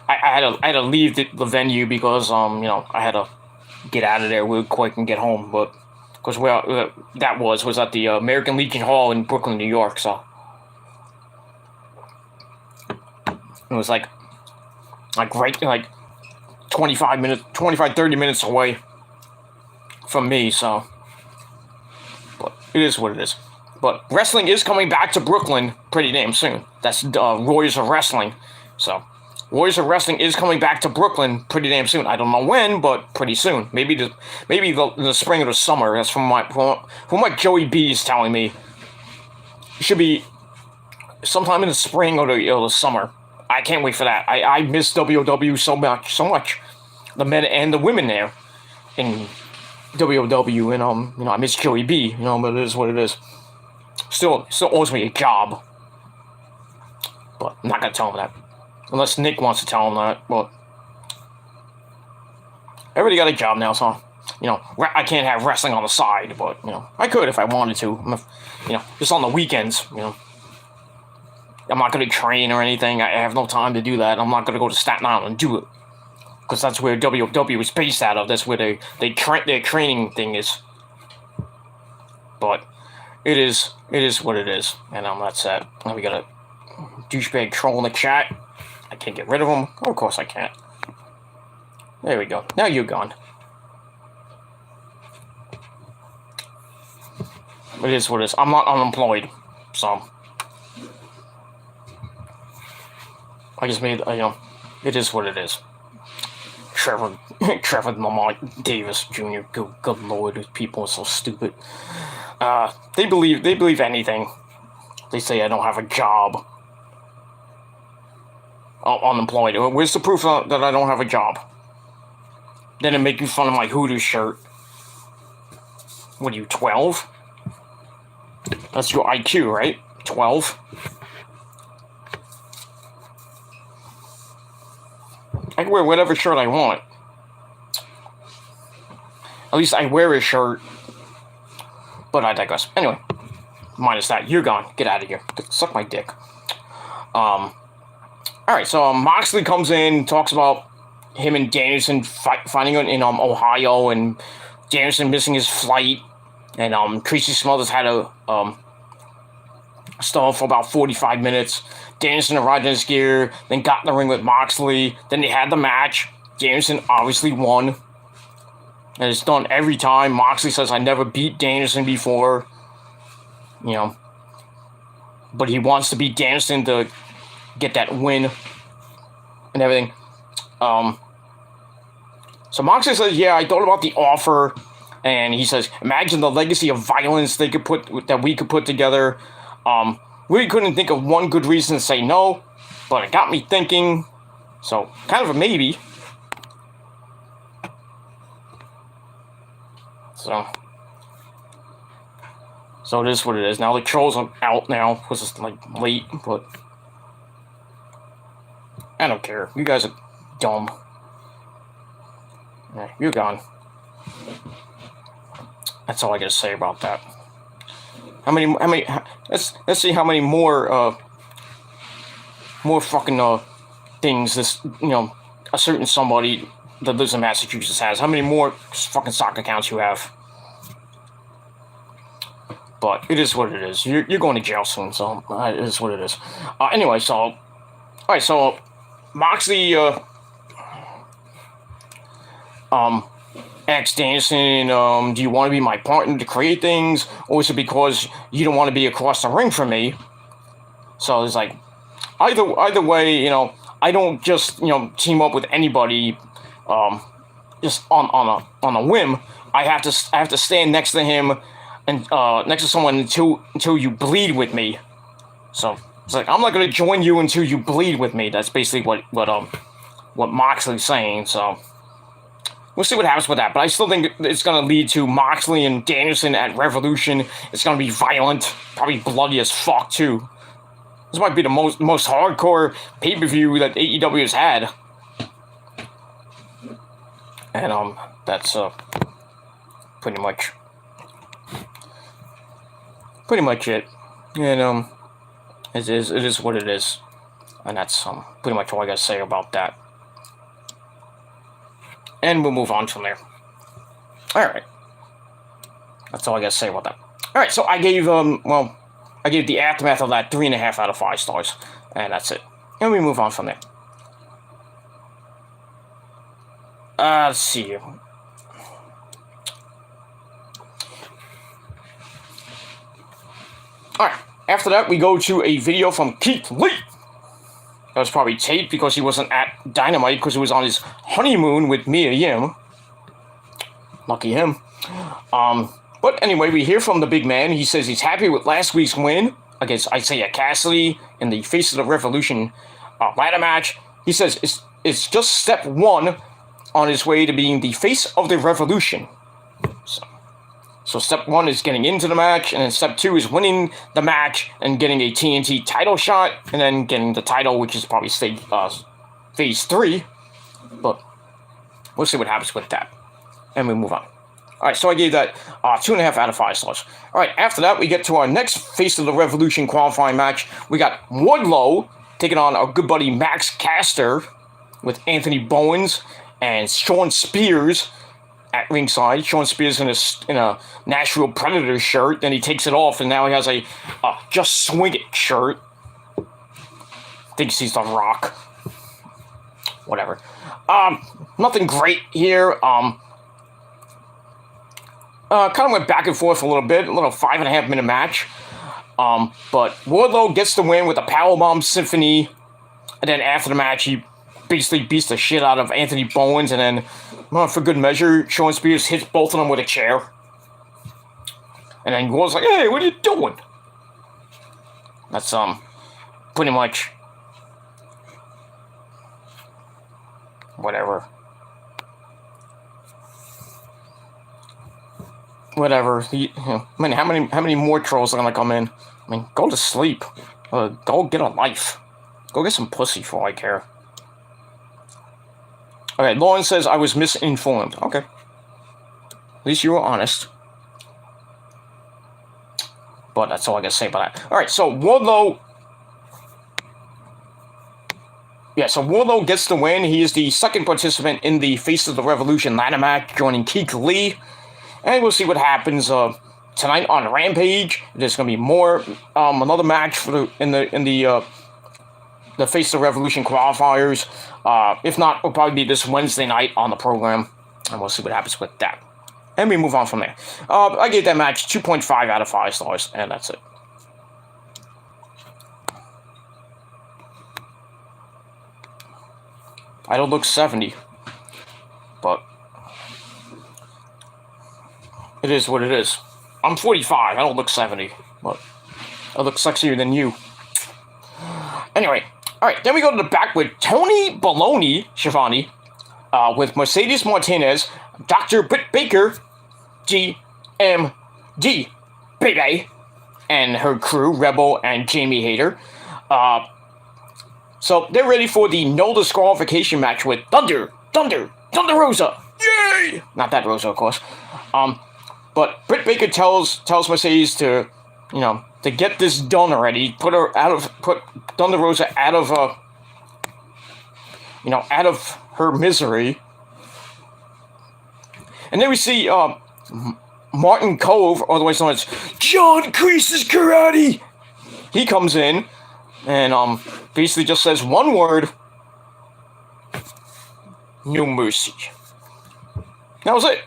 I had to leave the venue because, you know, I had to get out of there real quick and get home. But, because where that was at the American Legion Hall in Brooklyn, New York, so. It was like 30 minutes away from me, so. But it is what it is. But wrestling is coming back to Brooklyn pretty damn soon. That's Warriors of Wrestling. So, Warriors of Wrestling is coming back to Brooklyn pretty damn soon. I don't know when, but pretty soon. Maybe in the spring or the summer. That's from what Joey B is telling me. It should be sometime in the spring or the summer. I can't wait for that. I miss WOW so much. The men and the women there in WOW, and you know, I miss Joey B. You know, but it is what it is. Still owes me a job, but I'm not gonna tell him that unless Nick wants to tell him that. But everybody got a job now, so you know I can't have wrestling on the side, but you know I could if I wanted to. You know, just on the weekends. You know, I'm not gonna train or anything. I have no time to do that. I'm not gonna go to Staten Island and do it because that's where WOW is based out of. That's where their training thing is. But it is what it is, and that's it. Now we got a douchebag troll in the chat. I can't get rid of him. Oh, of course I can't. There we go. Now you're gone. It is what it is. I'm not unemployed, so I just made, you know, it is what it is. Trevor Lamont Davis Jr. Good Lord, these people are so stupid. They believe anything. They say I don't have a job. Unemployed. Where's the proof that I don't have a job? Then they're making fun of my Hooters shirt. What are you, 12? That's your IQ, right? 12? I can wear whatever shirt I want. At least I wear a shirt. But I digress. Anyway, minus that. You're gone. Get out of here. Suck my dick. Alright, so Moxley comes in, talks about him and Danielson fighting in Ohio, and Danielson missing his flight, and Tracy Smothers had a stall for about 45 minutes. Danielson arrived in his gear, then got in the ring with Moxley. Then they had the match. Danielson obviously won. And it's done every time. Moxley says, I never beat Danielson before. You know. But he wants to beat Danielson to get that win and everything. So Moxley says, yeah, I thought about the offer. And he says, imagine the legacy of violence that we could put together. really couldn't think of one good reason to say no, but it got me thinking. So, kind of a maybe. So it is what it is. Now the trolls are out now, because it's like late, but I don't care. You guys are dumb. Yeah, you're gone. That's all I gotta say about that. How many, let's see how many more fucking, things this, a certain somebody that lives in Massachusetts has. How many more fucking soccer accounts you have? But it is what it is. You're going to jail soon, so it is what it is. Anyway, so... Alright, so... Moxley, asked Danielson, do you want to be my partner to create things? Or is it because you don't want to be across the ring from me? So it's like... Either way, I don't just, team up with anybody, just on a whim. I have to stand next to him and next to someone until you bleed with me. So it's like, I'm not gonna join you until you bleed with me. That's basically what Moxley's saying. So we'll see what happens with that. But I still think it's gonna lead to Moxley and Danielson at Revolution. It's gonna be violent, probably bloody as fuck too. This might be the most hardcore pay-per-view that AEW has had. And that's pretty much it. And it is what it is. And that's pretty much all I gotta say about that. And we'll move on from there. Alright. That's all I gotta say about that. Alright, so I gave I gave the aftermath of that 3.5 out of 5 stars. And that's it. And we move on from there. Let's see. Alright, after that we go to a video from Keith Lee. That was probably taped because he wasn't at Dynamite because he was on his honeymoon with Mia Yim. Lucky him. But anyway, we hear from the big man. He says he's happy with last week's win against Isaiah Cassidy in the Face of the Revolution ladder match. He says it's just step 1 on his way to being the Face of the Revolution. So step 1 is getting into the match, and then step 2 is winning the match and getting a TNT title shot, and then getting the title, which is probably phase 3. But we'll see what happens with that. And we move on. Alright, so I gave that 2.5 out of 5 stars. Alright, after that, we get to our next Face of the Revolution qualifying match. We got Wardlow taking on our good buddy Max Caster with Anthony Bowens and Sean Spears at ringside. Sean Spears in a Nashville Predator shirt. Then he takes it off, and now he has a Just Swing It shirt. Thinks he's The Rock. Whatever. Nothing great here. Kind of went back and forth a little bit. A little 5.5 minute match. But Wardlow gets the win with a Powerbomb Symphony. And then after the match, he basically beats the shit out of Anthony Bowens. And then, for good measure, Sean Spears hits both of them with a chair. And then Wardlow's like, hey, what are you doing? That's, pretty much whatever. I mean, how many more trolls are gonna come in? I mean, go to sleep. Go get a life. Go get some pussy for all I care. Okay, Lauren says I was misinformed. Okay. At least you were honest. But that's all I gotta say about that. Alright, so Wardlow... Yeah, so Wardlow gets the win. He is the second participant in the Face of the Revolution ladder match, joining Keith Lee. And we'll see what happens tonight on Rampage. There's gonna be more another match for in the Face of the Revolution qualifiers. If not, it'll probably be this Wednesday night on the program, and we'll see what happens with that. And we move on from there. I gave that match 2.5 out of 5 stars, and that's it. I don't look 70, but it is what it is. I'm 45, I don't look 70, but I look sexier than you. Anyway, alright, then we go to the back with Tony Baloney Schiavone, with Mercedes Martinez, Dr. Britt Baker, GMD, baby, and her crew, Rebel and Jamie Hayter. So they're ready for the no disqualification match with Thunder Rosa. Yay! Not that Rosa, of course. But Britt Baker tells Mercedes to, to get this done already. Put Thunder Rosa out of out of her misery. And then we see Martin Cove, otherwise known as John Kreese's Karate. He comes in and basically just says one word: no mercy. That was it.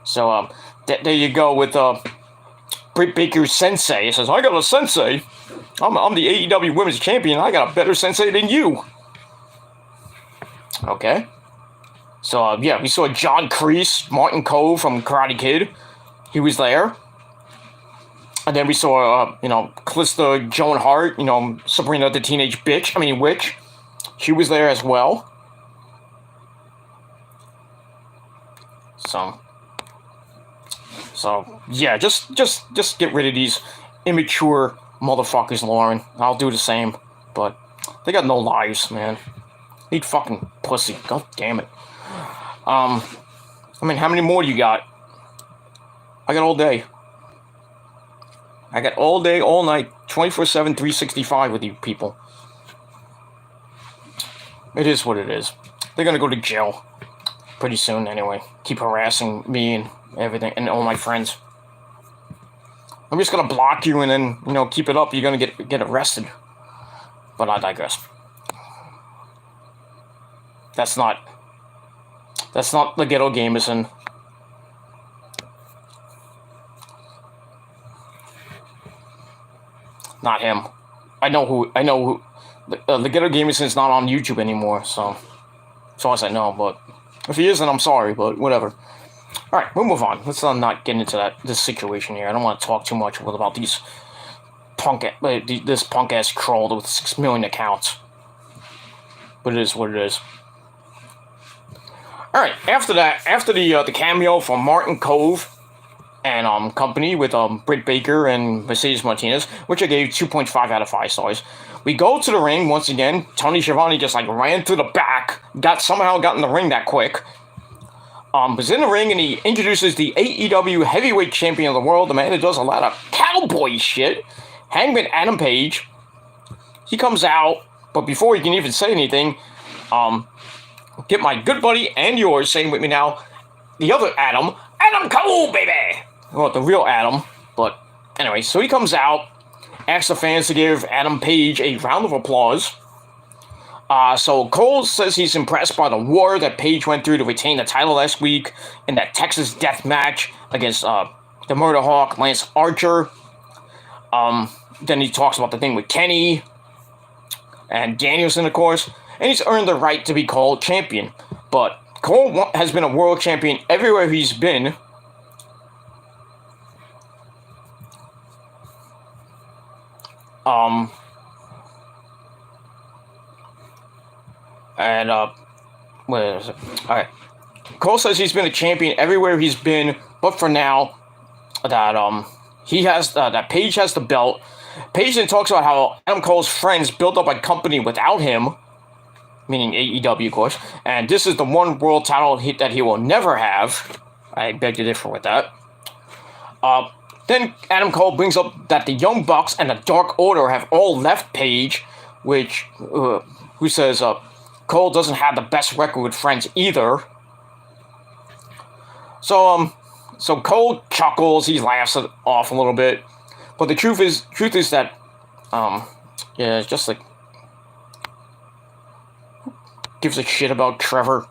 So there you go with Britt Baker's sensei. He says, I got a sensei. I'm the AEW Women's Champion. I got a better sensei than you. Okay. So, yeah, we saw John Kreese, Martin Cove from Karate Kid. He was there. And then we saw, Calista Joan Hart, Sabrina the Teenage Witch. She was there as well. So yeah, just get rid of these immature motherfuckers, Lauren. I'll do the same. But they got no lives, man. Need fucking pussy. God damn it. How many more do you got? I got all day. I got all day, all night, 24/7, 365 with you people. It is what it is. They're gonna go to jail pretty soon anyway. Keep harassing me and everything, and all my friends. I'm just gonna block you and then, keep it up. You're gonna get arrested. But I digress. That's not the Ghetto Gamerson. Not him. I know who. The Ghetto Gamerson's not on YouTube anymore, so as far as I know. But if he isn't, I'm sorry. But whatever. All right, we'll move on. Let's not get into this situation here. I don't want to talk too much about these this punk ass troll with 6 million accounts. But it is what it is. All right. After that, after the cameo from Martin Cove and company with Britt Baker and Mercedes Martinez, which I gave 2.5 out of 5 stars. We go to the ring once again. Tony Schiavone just ran through the back, somehow got in the ring that quick. Was in the ring and he introduces the AEW Heavyweight Champion of the world, the man who does a lot of cowboy shit, Hangman Adam Page. He comes out, but before he can even say anything, get my good buddy and yours saying with me now, the other Adam Cole, baby! Well, the real Adam, but anyway, so he comes out, asks the fans to give Adam Page a round of applause. So Cole says he's impressed by the war that Page went through to retain the title last week in that Texas death match against the Murder Hawk, Lance Archer. Then he talks about the thing with Kenny and Danielson, of course, and he's earned the right to be called champion. But Cole has been a world champion everywhere he's been. Where is it? Alright. Cole says he's been a champion everywhere he's been, but for now, that he has that Page has the belt. Page then talks about how Adam Cole's friends built up a company without him, meaning AEW, of course, and this is the one world title that he will never have. I beg to differ with that. Then Adam Cole brings up that the Young Bucks and the Dark Order have all left Page, who says Cole doesn't have the best record with friends either. So Cole chuckles, he laughs it off a little bit, but the truth is that yeah, it's just like, who gives a shit about Trevor,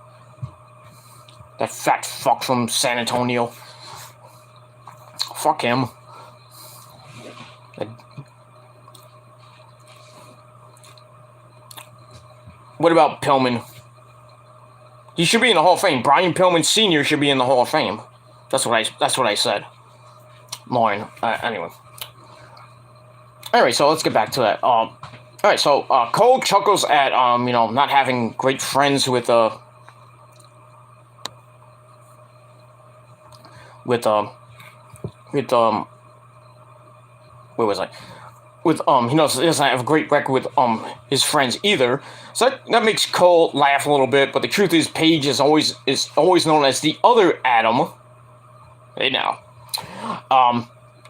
that fat fuck from San Antonio. Fuck him. What about Pillman? He should be in the Hall of Fame. Brian Pillman Sr. should be in the Hall of Fame. That's what I said. Lauren. Anyway. Anyway, so let's get back to that. Alright, so Cole chuckles at not having great friends with where was I? With he doesn't have a great record with his friends either. So that makes Cole laugh a little bit, but the truth is Paige is always known as the other Adam. Hey now.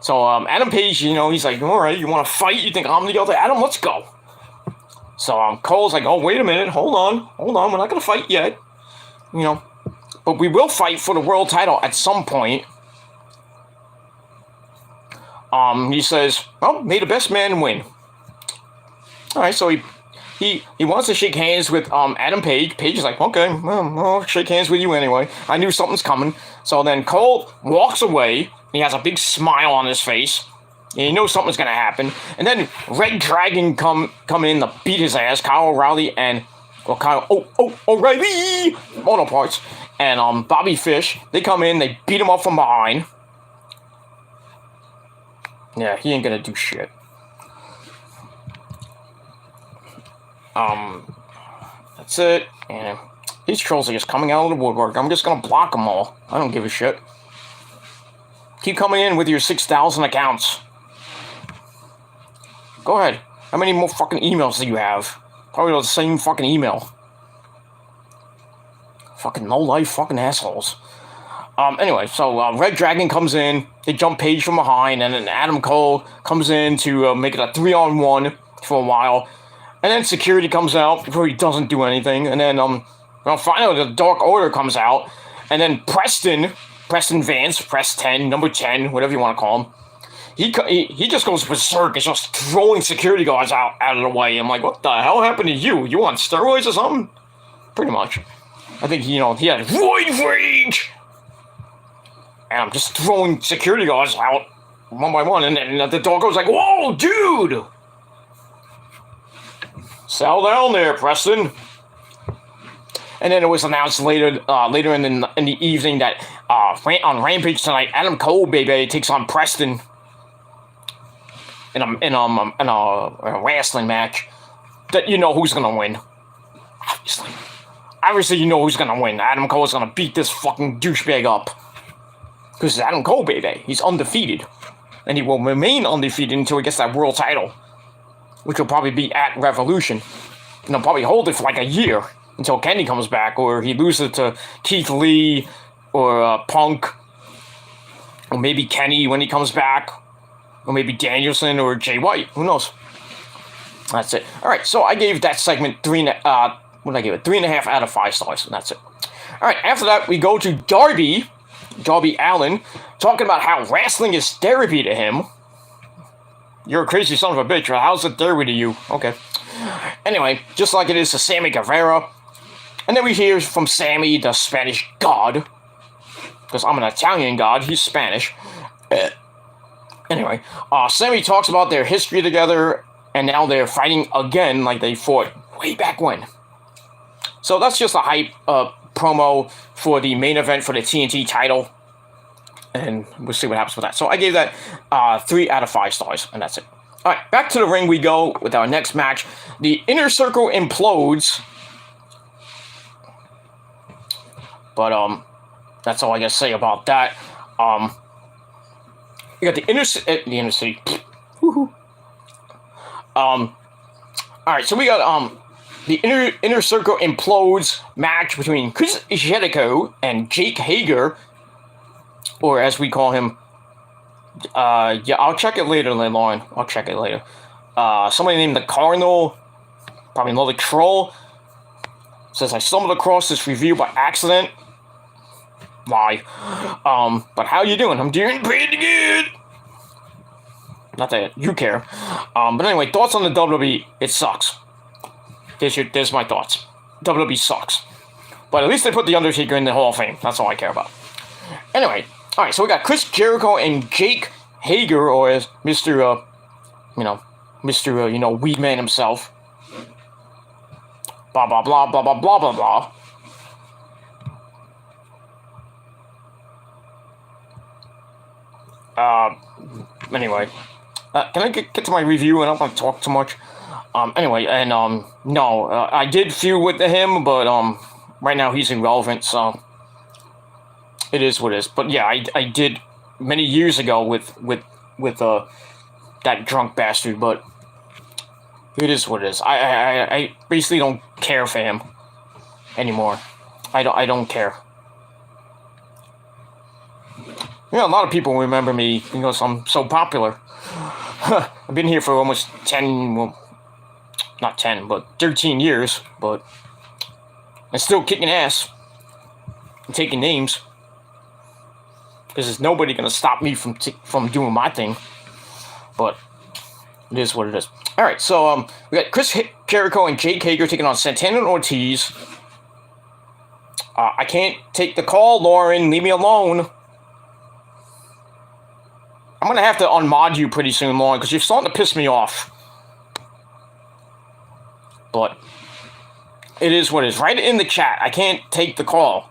So Adam Page, he's like, alright, you wanna fight? You think I'm the other Adam? Let's go. So Cole's like, oh, wait a minute, hold on, we're not gonna fight yet. But we will fight for the world title at some point. He says, well, may the best man win. Alright, so he wants to shake hands with Adam Page. Page is like, okay, well, I'll shake hands with you anyway. I knew something's coming. So then Cole walks away. He has a big smile on his face. And he knows something's gonna happen. And then Red Dragon come in to beat his ass. Kyle O'Reilly and O'Reilly Auto Parts and Bobby Fish. They come in. They beat him up from behind. Yeah, he ain't gonna do shit. That's it. And these trolls are just coming out of the woodwork. I'm just gonna block them all. I don't give a shit. Keep coming in with your 6,000 accounts. Go ahead. How many more fucking emails do you have? Probably the same fucking email. Fucking no-life fucking assholes. Anyway, so Red Dragon comes in, they jump Page from behind, and then Adam Cole comes in to make it a 3-on-1 for a while. And then security comes out before he doesn't do anything. And then, finally the Dark Order comes out. And then Preston Vance, Press 10, number 10, whatever you want to call him. He just goes berserk. It's just throwing security guards out of the way. I'm like, what the hell happened to you? You on steroids or something? Pretty much. I think, he had void rage. And I'm just throwing security guards out one by one. And then the dog goes like, whoa, dude! Settle down there, Preston. And then it was announced later in the evening that on Rampage tonight, Adam Cole, baby, takes on Preston in a wrestling match. That you know who's gonna win. Obviously you know who's gonna win. Adam Cole's gonna beat this fucking douchebag up. Because it's Adam Cole, baby. He's undefeated. And he will remain undefeated until he gets that world title. Which will probably be at Revolution. And he'll probably hold it for like a year. Until Kenny comes back. Or he loses to Keith Lee. Or Punk. Or maybe Kenny when he comes back. Or maybe Danielson or Jay White. Who knows? That's it. Alright, so I gave that segment 3.5 out of 5 stars. And that's it. Alright, after that we go to Darby Allin, talking about how wrestling is therapy to him. You're a crazy son of a bitch. How's it therapy to you? Okay. Anyway, just like it is to Sammy Guevara. And then we hear from Sammy, the Spanish god. Because I'm an Italian god, he's Spanish. Anyway, Sammy talks about their history together, and now they're fighting again like they fought way back when. So that's just a hype promo for the main event for the TNT title. And we'll see what happens with that. So I gave that 3 out of 5 stars, and that's it. Alright, back to the ring we go with our next match. The Inner Circle implodes. But, that's all I gotta say about that. You got the Inner City. Woohoo. Alright, so we got, the Inner Circle implodes match between Chris Jericho and Jake Hager. Or as we call him, yeah, I'll check it later, Lauren. I'll check it later. Somebody named the Cardinal, probably another troll, says I stumbled across this review by accident. Lie. But how you doing? I'm doing pretty good. Not that you care. But anyway, thoughts on the WWE? It sucks. There's my thoughts. WWE sucks. But at least they put The Undertaker in the Hall of Fame. That's all I care about. Anyway. Alright, so we got Chris Jericho and Jake Hager, or as Mr. Weed Man himself. Blah, blah, blah, blah, blah, blah, blah, blah. Anyway. Can I get to my review? I don't want to talk too much. Anyway, and no, I did feud with him, but right now he's irrelevant, so it is what it is. But yeah, I did many years ago with that drunk bastard, but it is what it is. I basically don't care for him anymore. I don't care. You know, a lot of people remember me because I'm so popular. I've been here for almost 10, well, not 10, but 13 years, but I'm still kicking ass and taking names. Because there's nobody going to stop me from doing my thing. But it is what it is. Alright, so we got Chris Jericho and Jake Hager taking on Santana and Ortiz. I can't take the call, Lauren. Leave me alone. I'm going to have to unmod you pretty soon, Lauren, because you're starting to piss me off. But it is what it is. Write it in the chat. I can't take the call.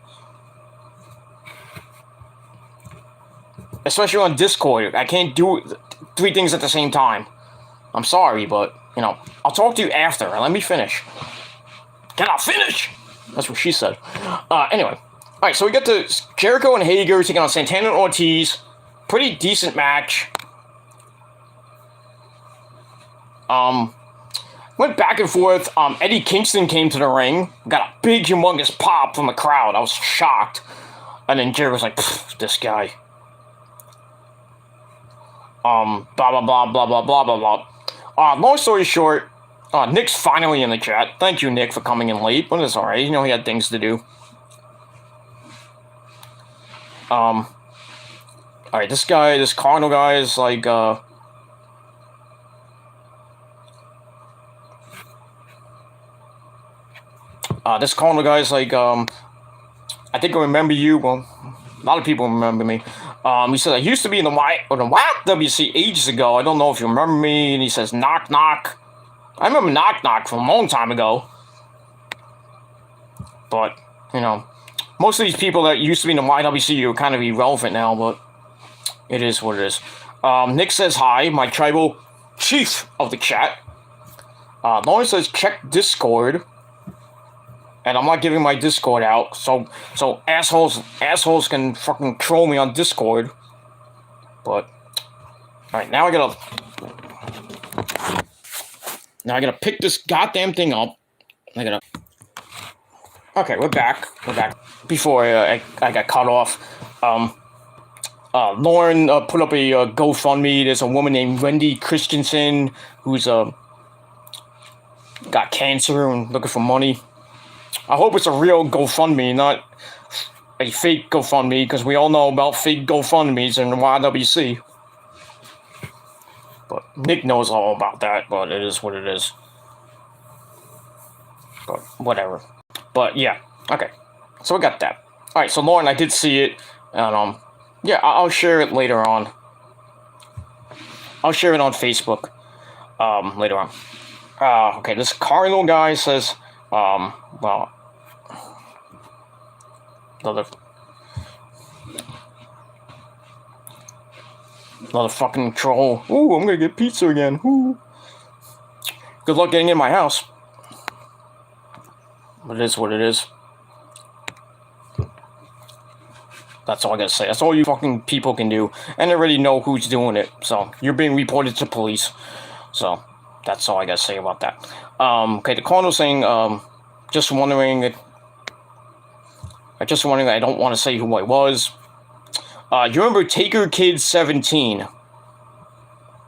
Especially on Discord. I can't do 3 things at the same time. I'm sorry, but, you know, I'll talk to you after. Let me finish. Can I finish? That's what she said. Anyway. Alright, so we got the Jericho and Hager taking on Santana and Ortiz. Pretty decent match. Went back and forth. Eddie Kingston came to the ring. Got a big, humongous pop from the crowd. I was shocked. And then Jericho's like, this guy. Blah, blah, blah, blah, blah, blah, blah, blah. Long story short, Nick's finally in the chat. Thank you, Nick, for coming in late, but it's alright. You know, he had things to do. Alright, this Cardinal guy is like, this Cardinal guy is like, I think I remember you. Well, a lot of people remember me. He said, I used to be in the YWC ages ago. I don't know if you remember me. And he says, knock, knock. I remember knock, knock from a long time ago. But, you know, most of these people that used to be in the YWC are kind of irrelevant now, but it is what it is. Nick says hi, my tribal chief of the chat. Lauren says, check Discord. And I'm not giving my Discord out, so assholes can fucking troll me on Discord. But alright, now I gotta pick this goddamn thing up. Okay, we're back. Before I got cut off, Lauren put up a GoFundMe. There's a woman named Wendy Christensen who's got cancer and looking for money. I hope it's a real GoFundMe, not a fake GoFundMe, because we all know about fake GoFundMes in the YWC. But Nick knows all about that, but it is what it is. But whatever. But yeah, okay. So we got that. Alright, so Lauren, I did see it, and yeah, I'll share it later on. I'll share it on Facebook later on. Okay, this Cardinal guy says, well, another fucking troll. Ooh, I'm gonna get pizza again. Ooh. Good luck getting in my house. But it is what it is. That's all I gotta say. That's all you fucking people can do. And they already know who's doing it. So, you're being reported to police. So, that's all I gotta say about that. Okay, the Cardinal's saying, just wondering, I don't want to say who I was. You remember Taker Kid 17?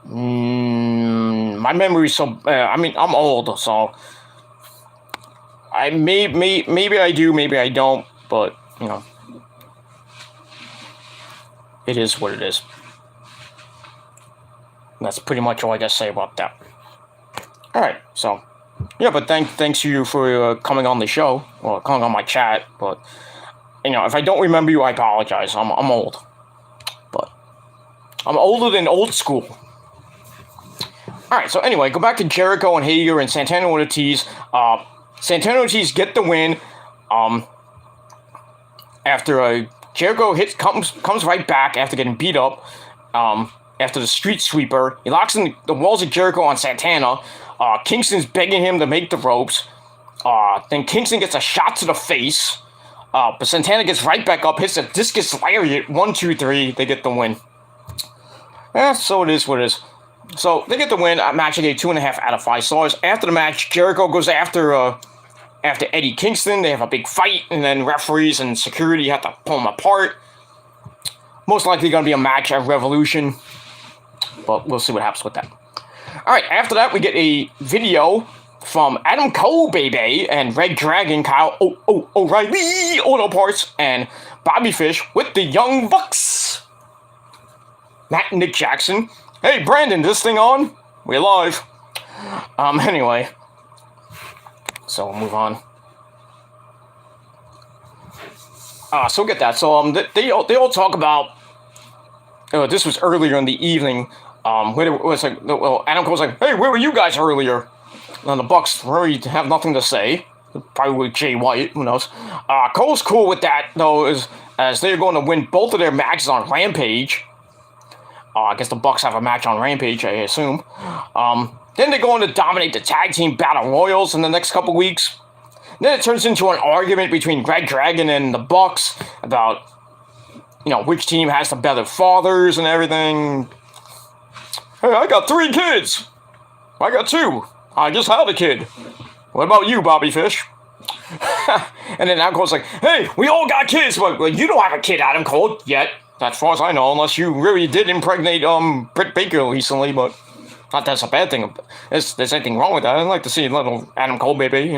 My memory's so, I mean, I'm old, so maybe I do, maybe I don't, but, you know, it is what it is. And that's pretty much all I gotta say about that. Alright, so, yeah, but thanks to you for coming on the show, or coming on my chat, but, you know, if I don't remember you, I apologize. I'm old. But I'm older than old school. Alright, so anyway, go back to Jericho and Hager and Santana and Ortiz. Santana and Ortiz get the win. After Jericho comes right back after getting beat up. after the street sweeper. He locks in the walls of Jericho on Santana. Kingston's begging him to make the ropes. Then Kingston gets a shot to the face. But Santana gets right back up, hits a discus lariat. 1, 2, 3. They get the win. So it is what it is. So they get the win. Match I gave 2.5 out of 5 stars. After the match, Jericho goes after Eddie Kingston. They have a big fight, and then referees and security have to pull them apart. Most likely going to be a match at Revolution, but we'll see what happens with that. All right, after that, we get a video from Adam Cole, baby, and Red Dragon, Kyle O'Reilly, Auto Parts, and Bobby Fish with the Young Bucks. Matt and Nick Jackson. Hey, Brandon, this thing on? We're live. Anyway. So we'll move on. So we'll get that. So they all talk about. This was earlier in the evening. Where it was like, well, Adam Cole's like, "Hey, where were you guys earlier?" And the Bucks really have nothing to say. Probably with Jay White. Who knows? Cole's cool with that though, as they're going to win both of their matches on Rampage. I guess the Bucks have a match on Rampage, I assume. Then they're going to dominate the tag team battle royals in the next couple weeks. Then it turns into an argument between Red Dragon and the Bucks about, which team has the better fathers and everything. Hey, I got 3 kids. I got 2. I just had a kid. What about you, Bobby Fish? And then Adam Cole's like, hey, we all got kids, but you don't have a kid, Adam Cole, yet. As far as I know, unless you really did impregnate Britt Baker recently, but not that's a bad thing. There's anything wrong with that. I'd like to see little Adam Cole, baby,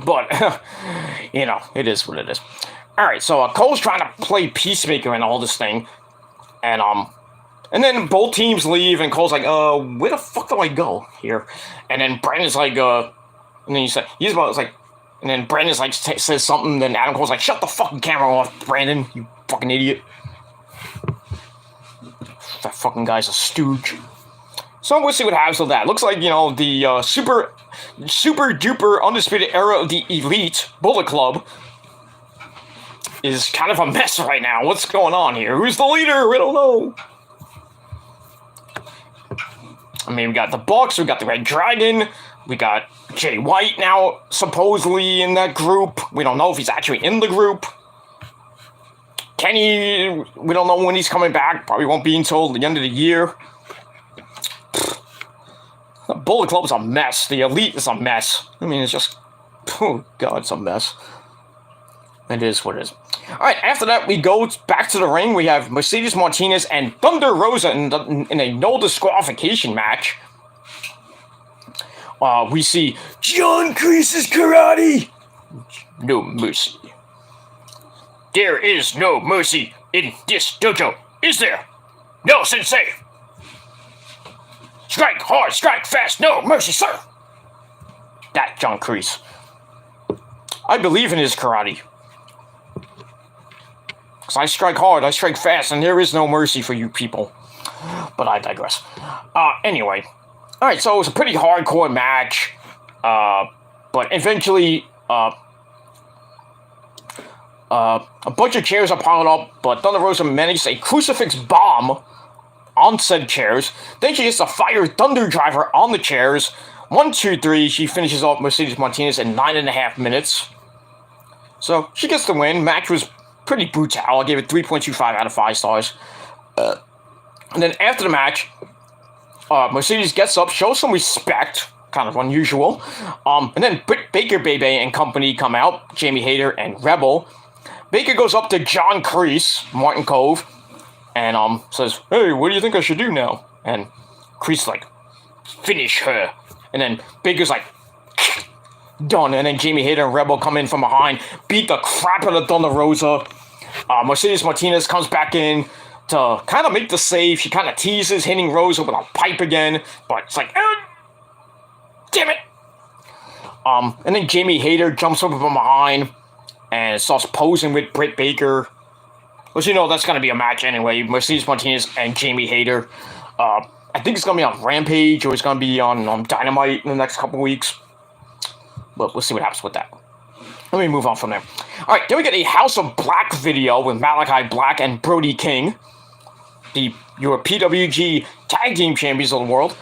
But, it is what it is. Alright, so Cole's trying to play peacemaker and all this thing. And then both teams leave, and Cole's like, where the fuck do I go here? And then Brandon's like, and then and then Brandon's like, says something, then Adam Cole's like, shut the fucking camera off, Brandon, you fucking idiot. That fucking guy's a stooge. So we'll see what happens with that. Looks like, the super duper undisputed era of the Elite Bullet Club is kind of a mess right now. What's going on here? Who's the leader? We don't know. I mean, we got the Bucks, we got the Red Dragon, we got Jay White now supposedly in that group. We don't know if he's actually in the group. Kenny, we don't know when he's coming back. Probably won't be until the end of the year. The Bullet Club is a mess. The Elite is a mess. I mean, it's just... Oh, God, it's a mess. It is what it is. Alright, after that, we go back to the ring. We have Mercedes Martinez and Thunder Rosa in a no disqualification match. We see John Kreese's karate. No mercy. There is no mercy in this dojo, is there? No, sensei. Strike hard, strike fast, no mercy, sir. That John Kreese. I believe in his karate. Because I strike hard, I strike fast, and there is no mercy for you people. But I digress. Anyway. Alright, so it was a pretty hardcore match. But eventually, a bunch of chairs are piled up, but Thunder Rosa manages a crucifix bomb on said chairs. Then she gets a fire thunder driver on the chairs. 1, 2, 3, she finishes off Mercedes Martinez in 9.5 minutes. So, she gets the win. Match was pretty brutal. I gave it 3.25 out of 5 stars. And then after the match, Mercedes gets up, shows some respect, kind of unusual. And then Britt Baker, baby, and company come out, Jamie Hayter and Rebel. Baker goes up to John Kreese, Martin Cove, and says, hey, what do you think I should do now? And Kreese's like, finish her. And then Baker's like, done. And then Jamie Hayter and Rebel come in from behind, beat the crap out of Thunder Rosa. Mercedes Martinez comes back in to kind of make the save. She kind of teases, hitting Rosa with a pipe again, but it's like, damn it. And then Jamie Hayter jumps over from behind and starts posing with Britt Baker. Which, that's going to be a match anyway. Mercedes Martinez and Jamie Hayter. I think it's going to be on Rampage, or it's going to be on Dynamite in the next couple weeks. But we'll see what happens with that. Let me move on from there. Alright, then we get a House of Black video with Malachi Black and Brody King. The your PWG Tag Team Champions of the world.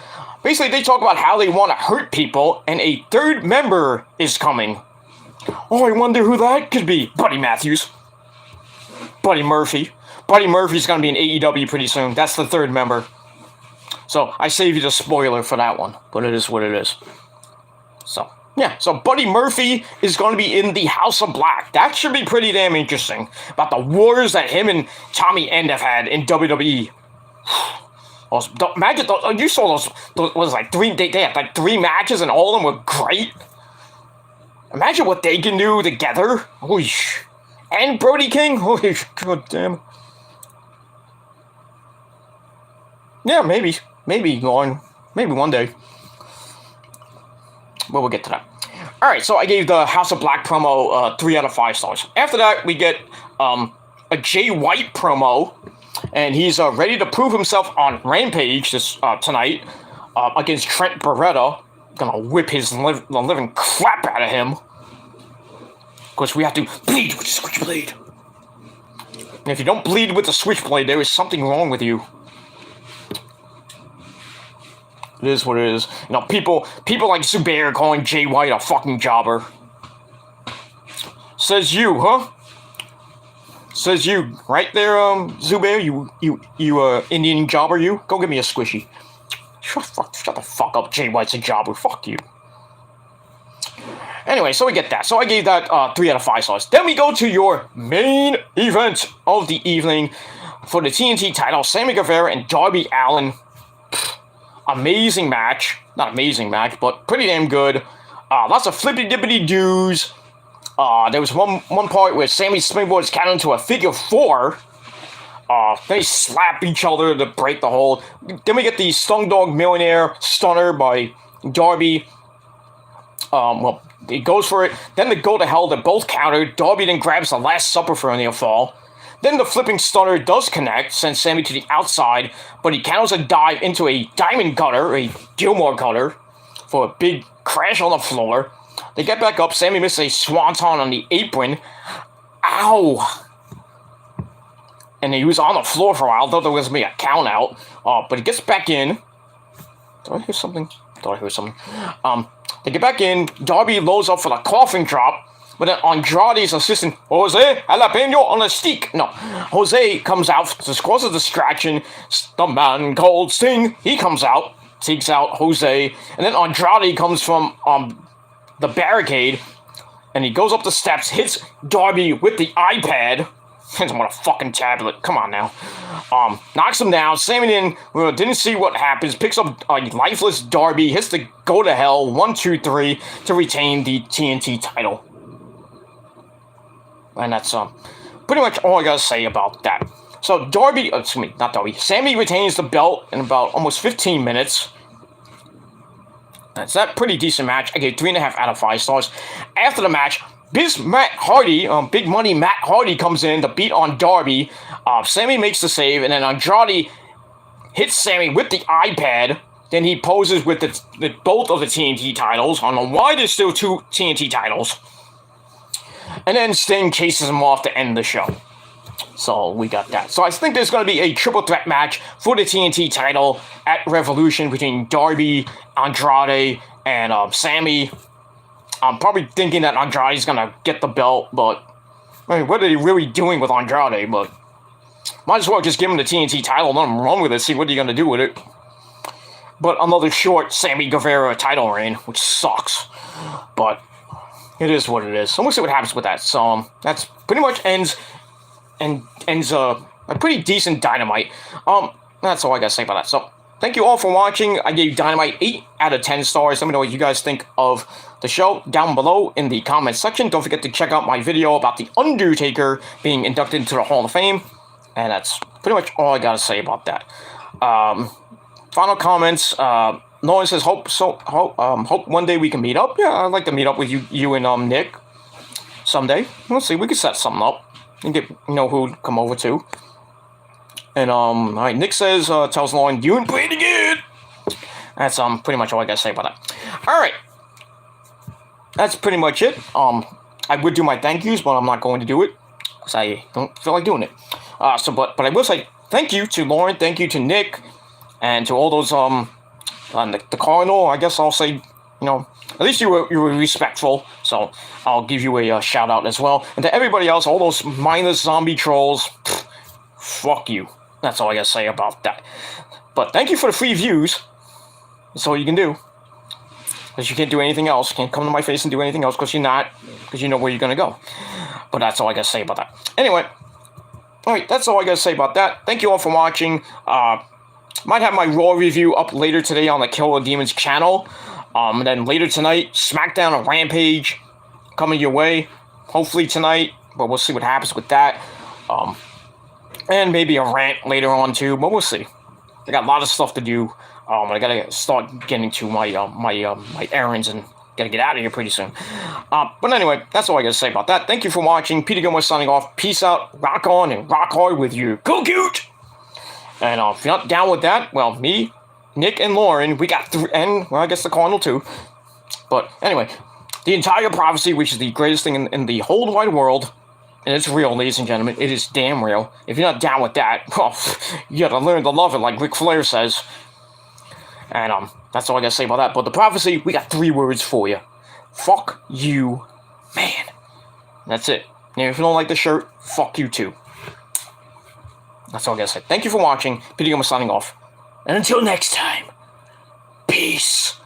Basically, they talk about how they want to hurt people, and a third member is coming. Oh, I wonder who that could be. Buddy Matthews. Buddy Murphy. Buddy Murphy's going to be in AEW pretty soon. That's the third member. So, I saved you the spoiler for that one. But it is what it is. So, yeah. So, Buddy Murphy is going to be in the House of Black. That should be pretty damn interesting. About the wars that him and Tommy End have had in WWE. Imagine, you saw those was like they had like 3 matches and all of them were great. Imagine what they can do together. Holy sh... And Brody King? Holy god damn. Yeah, maybe. Maybe one day. But we'll get to that. Alright, so I gave the House of Black promo 3 out of 5 stars. After that, we get a Jay White promo. And he's ready to prove himself on Rampage tonight against Trent Beretta. Gonna whip the living crap out of him. Of course, we have to bleed with the Switchblade. And if you don't bleed with the Switchblade, there is something wrong with you. It is what it is. You know, people like Zubair calling Jay White a fucking jobber. Says you, huh? Says you, right there, Zubair, you Indian jobber, you? Go give me a squishy. Shut the fuck up, Jay White's a jobber, fuck you. Anyway, so we get that. So I gave that 3 out of 5 stars. Then we go to your main event of the evening for the TNT title. Sammy Guevara and Darby Allin. Amazing match. Not amazing match, but pretty damn good. Lots of flippy-dippity doos. There was one part where Sammy springboards count into a figure 4. They slap each other to break the hold. Then we get the Slumdog Millionaire Stunner by Darby. Well, he goes for it. Then they go to hell. They're both countered. Darby then grabs the Last Supper for a near fall. Then the flipping stunner does connect, sends Sammy to the outside, but he counters a dive into a Diamond Cutter, a Gilmore Cutter, for a big crash on the floor. They get back up. Sammy misses a swanton on the apron. Ow! And he was on the floor for a while. I thought there was going to be a count out. But he gets back in. Did I hear something? Thought I heard something. They get back in. Darby loads up for the coffin drop. But then Andrade's assistant, Jose Jalapeno on a stick. No. Jose comes out to cause a distraction. The man called Sting. He comes out. Takes out Jose. And then Andrade comes from the barricade. And he goes up the steps. Hits Darby with the iPad. Hits him with a fucking tablet. Come on now. Knocks him down. Sammy didn't see what happens. Picks up a lifeless Darby. Hits the go to hell 1, 2, 3 to retain the TNT title. And that's pretty much all I gotta say about that. So Sammy retains the belt in about almost 15 minutes. That's that pretty decent match. I gave 3.5 out of 5 stars. After the match, Big Money Matt Hardy comes in to beat on Darby. Sammy makes the save, and then Andrade hits Sammy with the iPad. Then he poses with both of the TNT titles. I don't know why there's still 2 TNT titles. And then Sting chases him off to end the show. So we got that. So I think there's going to be a triple threat match for the TNT title at Revolution between Darby, Andrade, and Sammy. I'm probably thinking that Andrade's going to get the belt, but I mean, what are they really doing with Andrade? But might as well just give him the TNT title and let him run with it, see what you're going to do with it. But another short Sammy Guevara title reign, which sucks. But it is what it is. So we'll see what happens with that. So that's pretty much ends a pretty decent Dynamite. That's all I gotta say about that. So thank you all for watching. I gave Dynamite 8 out of 10 stars. Let me know what you guys think of the show down below in the comments section. Don't forget to check out my video about The Undertaker being inducted into the Hall of Fame. And that's pretty much all I gotta say about that. Final comments. Nolan says, hope one day we can meet up. Yeah, I'd like to meet up with you and Nick someday. Let's see, we can set something up and get who'd come over too. And alright, Nick says, tells Nolan, you and Brady good. That's pretty much all I gotta say about that. Alright, that's pretty much it. I would do my thank yous, but I'm not going to do it because I don't feel like doing it. But I will say thank you to Lauren, thank you to Nick, and to all those, the Cardinal, I guess I'll say, at least you were respectful, so I'll give you a shout out as well. And to everybody else, all those mindless zombie trolls, fuck you. That's all I gotta say about that. But thank you for the free views. That's all you can do. Because you can't do anything else. You can't come to my face and do anything else because you know where you're gonna go. But that's all I gotta say about that. Anyway, alright, that's all I gotta say about that. Thank you all for watching. Might have my Raw review up later today on the Kill the Demons channel. And then later tonight, SmackDown and Rampage coming your way. Hopefully tonight, but we'll see what happens with that. And maybe a rant later on too, but we'll see. I got a lot of stuff to do. I gotta start getting to my errands and gotta get out of here pretty soon. But anyway, that's all I gotta say about that. Thank you for watching. Peter Gilmore signing off. Peace out. Rock on and rock hard with you. Go cute! And if you're not down with that, well, me, Nick, and Lauren, we got three, and, well, I guess the Cardinal too. But anyway, the entire prophecy, which is the greatest thing in the whole wide world, and it's real, ladies and gentlemen, it is damn real. If you're not down with that, well, you gotta learn to love it, like Ric Flair says. And, that's all I gotta say about that. But the prophecy, we got 3 words for you. Fuck you, man. That's it. And if you don't like the shirt, fuck you too. That's all I gotta say. Thank you for watching. Peter Gilmore signing off. And until next time, peace.